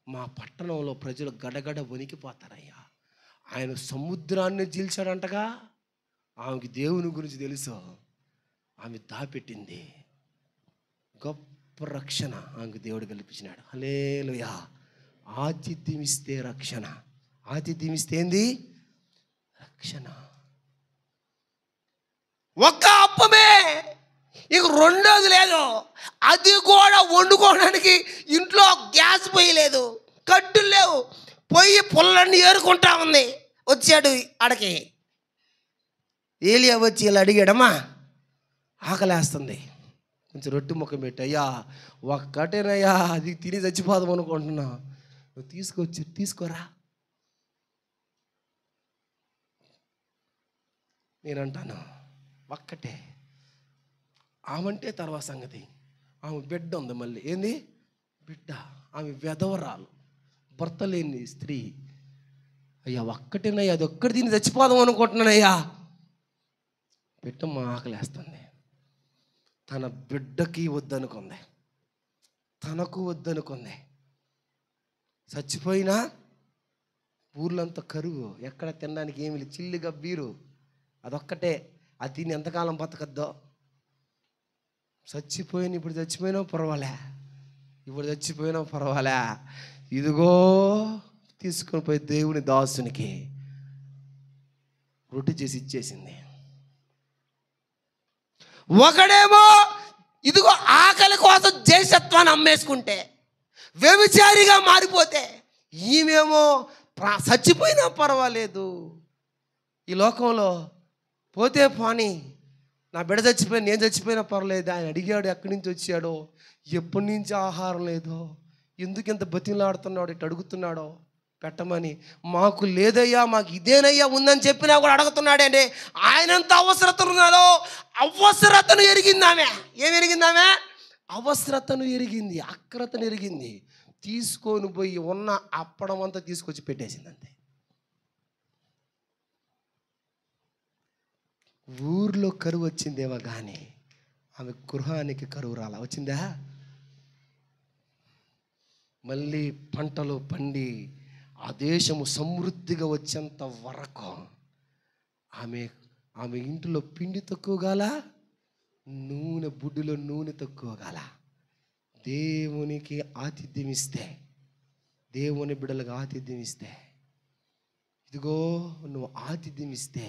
మా పట్టణంలో ప్రజలు గడగడ వణికిపోతారయ్యా. ఆయన సముద్రాన్ని చీల్చాడంటగా. ఆమెకి దేవుని గురించి తెలుసు, ఆమె దాపెట్టింది. గొప్ప రక్షణ ఆమెకు దేవుడు కల్పించినాడు. హల్లెలూయా. ఆతిథ్యం ఇస్తే రక్షణ, ఆతిథ్యం ఇస్తే ఏంది? రక్షణ. ఒక్క అప్పమే, ఇక రెండోది లేదు. అది కూడా వండుకోవడానికి ఇంట్లో గ్యాస్ పొయ్యి లేదు, కట్టులు లేవు, పొయ్యి పుల్లన్నీ ఏరుకుంటా ఉంది. వచ్చాడు ఆడకి ఏలియా, వచ్చి ఇలా అడిగాడమ్మా ఆకలేస్తుంది, కొంచెం రొట్టె ముఖం పెట్టి. అయ్యా ఒక్కటేనయ్యా, అది తిని చచ్చిపోదాం అనుకుంటున్నా, నువ్వు తీసుకోరా. నేనంటాను ఒక్కటే. ఆమంటే తర్వాత సంగతి. ఆమె బిడ్డ ఉంది, మళ్ళీ ఏంది బిడ్డ. ఆమె వెధవరాలు, భర్త లేని స్త్రీ. అయ్యా ఒక్కటేనయ్యా, అది ఒక్కటి తిని చచ్చిపోదాం అనుకుంటున్నానయ్యా, బిడ్డమ్మ ఆకలేస్తుంది. తన బిడ్డకి వద్దనుకుంది, తనకు వద్దనుకుంది. చచ్చిపోయినా ఊర్లంతా కరువు, ఎక్కడ తినడానికి ఏమి లేదు, చిల్లిగా బీరు, అదొక్కటే. అది తిని ఎంతకాలం బతకద్దో. ఇప్పుడు చచ్చిపోయినా పర్వాలే, ఇప్పుడు చచ్చిపోయినా పర్వాలే. ఇదిగో తీసుకొని పోయి దేవుని దాసునికి రొట్టె చేసి ఇచ్చేసింది. ఒకడేమో ఇదిగో ఆకలి కోసం జేసత్వాన్ని అమ్మేసుకుంటే, వ్యభిచారిగా మారిపోతే, ఈమెమో చచ్చిపోయినా పర్వాలేదు, ఈ లోకంలో పోతే పోనీ, నా బిడ్డ చచ్చిపోయినా నేను చచ్చిపోయినా పర్లేదు. ఆయన అడిగాడు ఎక్కడి నుంచి వచ్చాడో, ఎప్పటి నుంచి ఆహారం లేదో, ఎందుకు ఇంత బతిలాడుతున్నాడు, ఇటు అడుగుతున్నాడో పెట్టమని. మాకు లేదయ్యా, మాకు ఇదేనయ్యా ఉందని చెప్పినా కూడా అడుగుతున్నాడండి. ఆయనంత అవసరత ఉన్నాడో, అవసరతను ఎరిగింది ఆమె. ఏమి ఎరిగింది ఆమె? అవసరతను ఎరిగింది, అక్రతను ఎరిగింది. తీసుకొని పోయి ఉన్న అప్పడం అంతా తీసుకొచ్చి పెట్టేసింది అంతే. ఊర్లో కరువు వచ్చిందేమో కానీ ఆమె గృహానికి కరువు రాలా. వచ్చిందా? మళ్ళీ పంటలు పండి ఆ దేశము సమృద్ధిగా వచ్చేంత వరకు ఆమె ఇంటిలో పిండి తక్కువ గాల, బుడ్డిలో నూనె తక్కువ గాల. దేవునికి ఆతిథ్యం ఇస్తే దేవుని బిడ్డలకు ఆతిథ్యం ఇస్తే, ఇదిగో నువ్వు ఆతిథ్యం ఇస్తే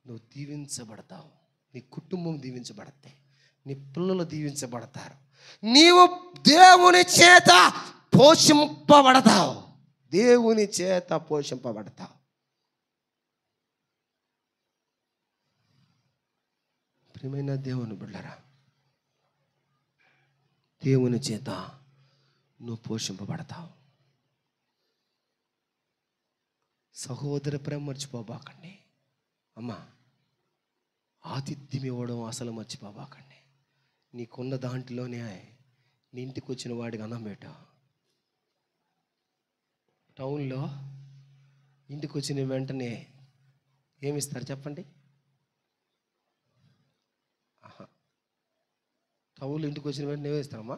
నువ్వు దీవించబడతావు. నీ కుటుంబం దీవించబడతాయి, నీ పిల్లలు దీవించబడతారు, నీవు దేవుని చేత పోషింపబడతావు. దేవుని చేత పోషింపబడతావు. ప్రియమైన దేవుని బిడ్డలారా, దేవుని చేత నువ్వు పోషింపబడతావు. సహోదర ప్రేమ మర్చిపోబాకండి. అమ్మా, ఆతిథ్యం ఇవ్వడం అసలు మర్చిపోబాకండి. నీకున్న దాంట్లోనే నీ ఇంటికి వచ్చిన వాడికి అన్నం పెట్టు. టౌన్లో ఇంటికి వచ్చిన వెంటనే ఏమిస్తారు చెప్పండి? టౌన్లో ఇంటికి వచ్చిన వెంటనే ఏమిస్తారమ్మా?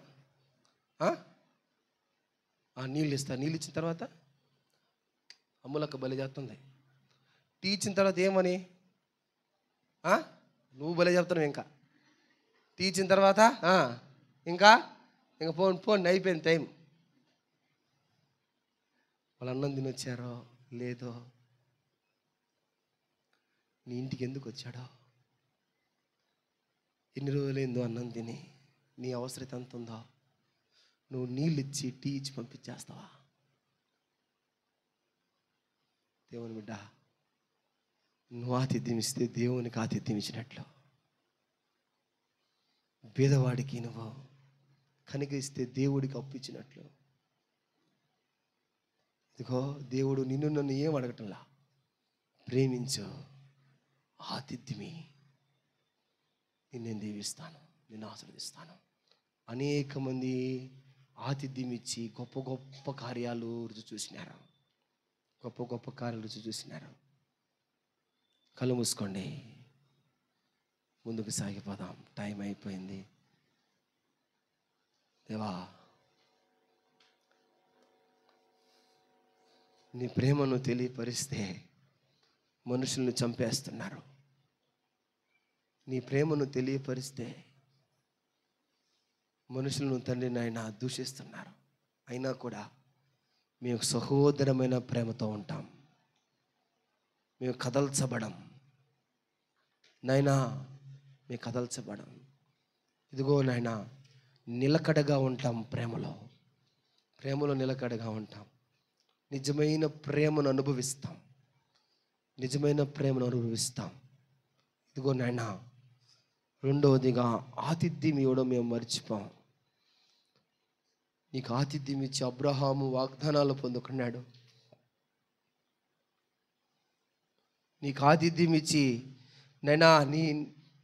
నీళ్ళు ఇస్తారు. నీళ్ళు ఇచ్చిన తర్వాత అమ్ములక్క బలి చేస్తుంది. టీ ఇచ్చిన తర్వాత ఏమని? నువ్వు బలి చెప్తున్నావు. ఇంకా టీ ఇచ్చిన తర్వాత ఇంకా పోండి అయిపోయింది టైం. వాళ్ళు అన్నం తినొచ్చారో లేదో, నీ ఇంటికి ఎందుకు వచ్చాడో, ఎన్ని రోజులైందో అన్నం తిని, నీ అవసరం ఎంత ఉందో, నువ్వు నీళ్ళు ఇచ్చి టీ ఇచ్చి పంపించేస్తావా? దేవుని బిడ్డ, నువ్వు ఆతిథ్యం ఇస్తే దేవునికి ఆతిథ్యం ఇచ్చినట్లు, పేదవాడికి నువ్వు కనిగిస్తే దేవుడికి అప్పు ఇచ్చినట్లు. ఇదిగో దేవుడు నిన్ను నన్ను ఏం అడగటంలా, ప్రేమించు, ఆతిథ్యమి, నిన్ను దీవిస్తాను, నిన్ను ఆశీర్వదిస్తాను. అనేక మంది ఆతిథ్యం ఇచ్చి గొప్ప గొప్ప కార్యాలు రుచి చూసినారు. గొప్ప గొప్ప కార్యాలు రుచి చూసినారు. కళ్ళు మూసుకోండి, ముందుకు సాగిపోదాం. టైం అయిపోయింది. దేవా, నీ ప్రేమను తెలియపరిస్తే మనుషులను చంపేస్తున్నారు. నీ ప్రేమను తెలియపరిస్తే మనుషులను తండ్రి నాయన దూషిస్తున్నారు. అయినా కూడా మేము సహోదరమైన ప్రేమతో ఉంటాం. మేము కదల్చబడం నాయనా, మేము కదల్చబడం. ఇదిగో నాయన, నిలకడగా ఉంటాం. ప్రేమలో నిలకడగా ఉంటాం. నిజమైన ప్రేమను అనుభవిస్తాం. ఇదిగో నాయన, రెండవదిగా ఆతిథ్యం ఇవ్వడం మేము మర్చిపోం. నీకు ఆతిథ్యం ఇచ్చి అబ్రహాము వాగ్దానాలు పొందుకున్నాడు. నీకు ఆతిథ్యం ఇచ్చి నైనా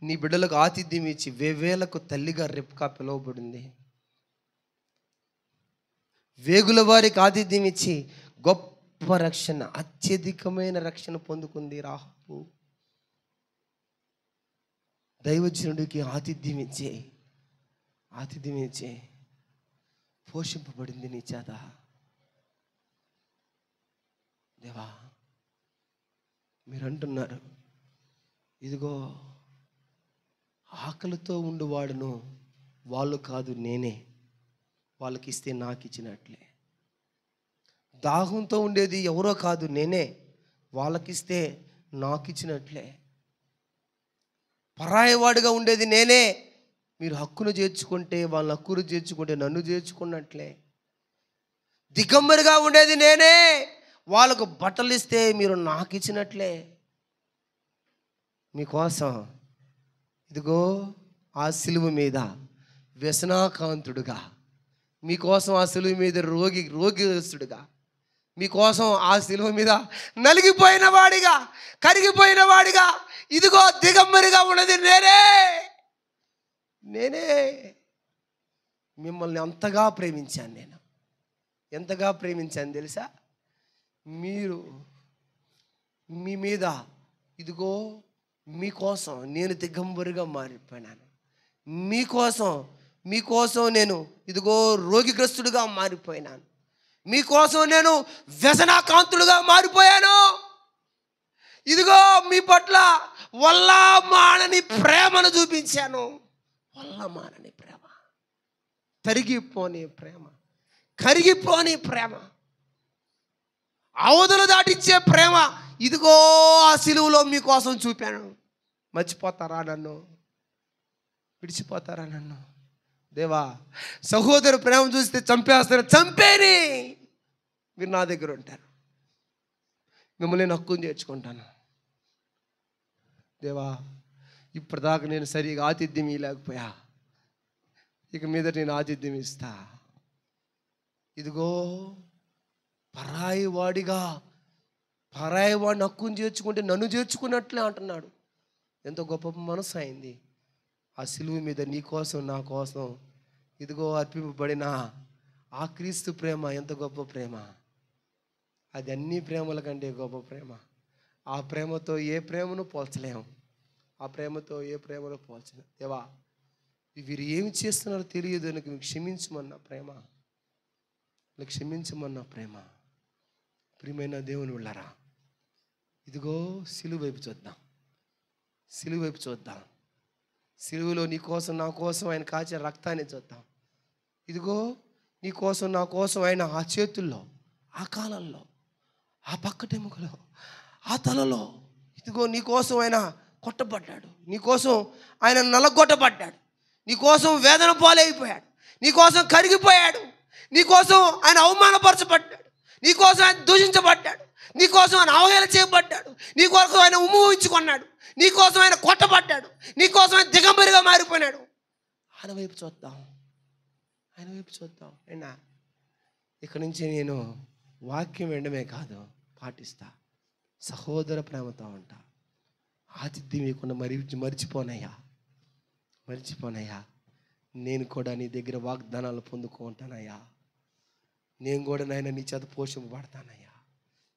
నీ బిడ్డలకు ఆతిథ్యం ఇచ్చి వేవేలకు తల్లిగా రెబ్కా పిలువబడింది. వేగుల వారికి ఆతిథ్యం ఇచ్చి గొప్ప రక్షణ, అత్యధికమైన రక్షణ పొందుకుంది రాహాబు. దైవజనుడికి ఆతిథ్యం ఇచ్చి పోషింపబడింది నీ చేత. దేవా, మీరు అంటున్నారు, ఇదిగో ఆకలితో ఉండువాడును వాళ్ళు కాదు నేనే, వాళ్ళకి ఇస్తే నాకు ఇచ్చినట్లే. దాహంతో ఉండేది ఎవరో కాదు నేనే, వాళ్ళకిస్తే నాకు ఇచ్చినట్లే. పరాయవాడిగా ఉండేది నేనే, మీరు హక్కును చేర్చుకుంటే, వాళ్ళ హక్కును చేర్చుకుంటే నన్ను చేర్చుకున్నట్లే. దిగంబరిగా ఉండేది నేనే, వాళ్ళకు బట్టలు ఇస్తే మీరు నాకు ఇచ్చినట్లే. మీకోసం ఇదిగో ఆ సిలువ మీద వ్యసనాకాంతుడుగా, మీకోసం ఆ సిలువ మీద రోగిస్తుడుగా, మీకోసం ఆ సిలువ మీద నలిగిపోయిన వాడిగా, కరిగిపోయిన వాడిగా, ఇదిగో దిగంబరిగా ఉన్నది నేనే. మిమ్మల్ని అంతగా ప్రేమించాను. నేను ఎంతగా ప్రేమించాను తెలుసా? మీరు మీ మీద ఇదిగో మీకోసం నేను దిగంబరిగా మారిపోయినాను. మీకోసం నేను ఇదిగో రోగిగ్రస్తుడిగా మారిపోయినాను. మీకోసం నేను వ్యసనాకాంతుడుగా మారిపోయాను. ఇదిగో మీ పట్ల వల్లా మానని ప్రేమను చూపించాను. వల్లా మానని ప్రేమ, తరిగిపోని ప్రేమ, కరిగిపోని ప్రేమ. అవధులు దాటిచ్చే ప్రేమ. ఇదిగో ఆ సిలువలో మీకోసం చూపాను. మర్చిపోతారా నన్ను? విడిచిపోతారా నన్ను? దేవా, సహోదరు ప్రేమ చూస్తే చంపేస్తారు, చంపేని మీరు నా దగ్గర ఉంటారు, మిమ్మల్ని హక్కుని చేర్చుకుంటాను. దేవా, ఇప్పటిదాకా నేను సరిగా ఆతిథ్యం ఇవ్వలేకపోయా, ఇక మీద నేను ఆతిథ్యం ఇస్తా. ఇదిగో పరాయి వాడిని హక్కుని చేర్చుకుంటే నన్ను చేర్చుకున్నట్లే అంటున్నాడు. ఎంతో గొప్ప మనసు అయింది. ఆ సిలువ మీద నీ కోసం నా కోసం ఇదిగో అర్పింపబడిన ఆ క్రీస్తు ప్రేమ ఎంత గొప్ప ప్రేమ. అది అన్ని ప్రేమల కంటే గొప్ప ప్రేమ. ఆ ప్రేమతో ఏ ప్రేమను పోల్చలేము. ఆ ప్రేమతో ఏ ప్రేమను పోల్చలేము. దేవా, వీరు ఏమి చేస్తున్నారో తెలియదు, నాకు క్షమించమన్న ప్రేమ, నాకు క్షమించమన్న ప్రేమ. ప్రియమైన దేవుని వాళ్ళారా, ఇదిగో సిలువ వైపు చూద్దాం, సిలువ వైపు చూద్దాం. సిలువలో నీ కోసం నా కోసం ఆయన కాచిన రక్తాన్ని చూద్దాం. ఇదిగో నీ కోసం నా కోసం ఆయన ఆ చేతుల్లో, ఆ కాలంలో, ఆ పక్కటెముకలో, ఆ తలలో, ఇదిగో నీ కోసం ఆయన కొట్టబడ్డాడు, నీ కోసం ఆయన నలగొట్టబడ్డాడు, నీ కోసం వేదన పాలైపోయాడు, నీ కోసం కరిగిపోయాడు, నీ కోసం ఆయన అవమానపరచబడ్డాడు, నీ కోసం ఆయన దూషించబడ్డాడు, నీ కోసం ఆయన అవహేళన చేయబడ్డాడు, నీ కోసం ఆయన ఉమ్మూహించుకున్నాడు, నీ కోసం ఆయన కొట్టబడ్డాడు, నీ కోసం ఆయన దిగంబరిగా మారిపోయినాడు. ఆయన వైపు చూద్దాం, ఆయన వైపు చూద్దాం. అయినా ఇక్కడి నుంచి నేను వాక్యం వినడమే కాదు, పాటిస్తా, సహోదర ప్రేమతో ఉంటా, ఆతిథ్యం ఇవ్వకుండా మర్చిపోనయ్యా. నేను కూడా నీ దగ్గర వాగ్దానాలు పొందుకుంటానయ్యా. నేను కూడా నాయన నీ చేత పోషింపబడతానయ్యా,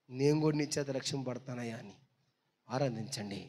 నేను కూడా నీ చేత రక్షింపబడతానయ్యా అని ఆరాధించండి.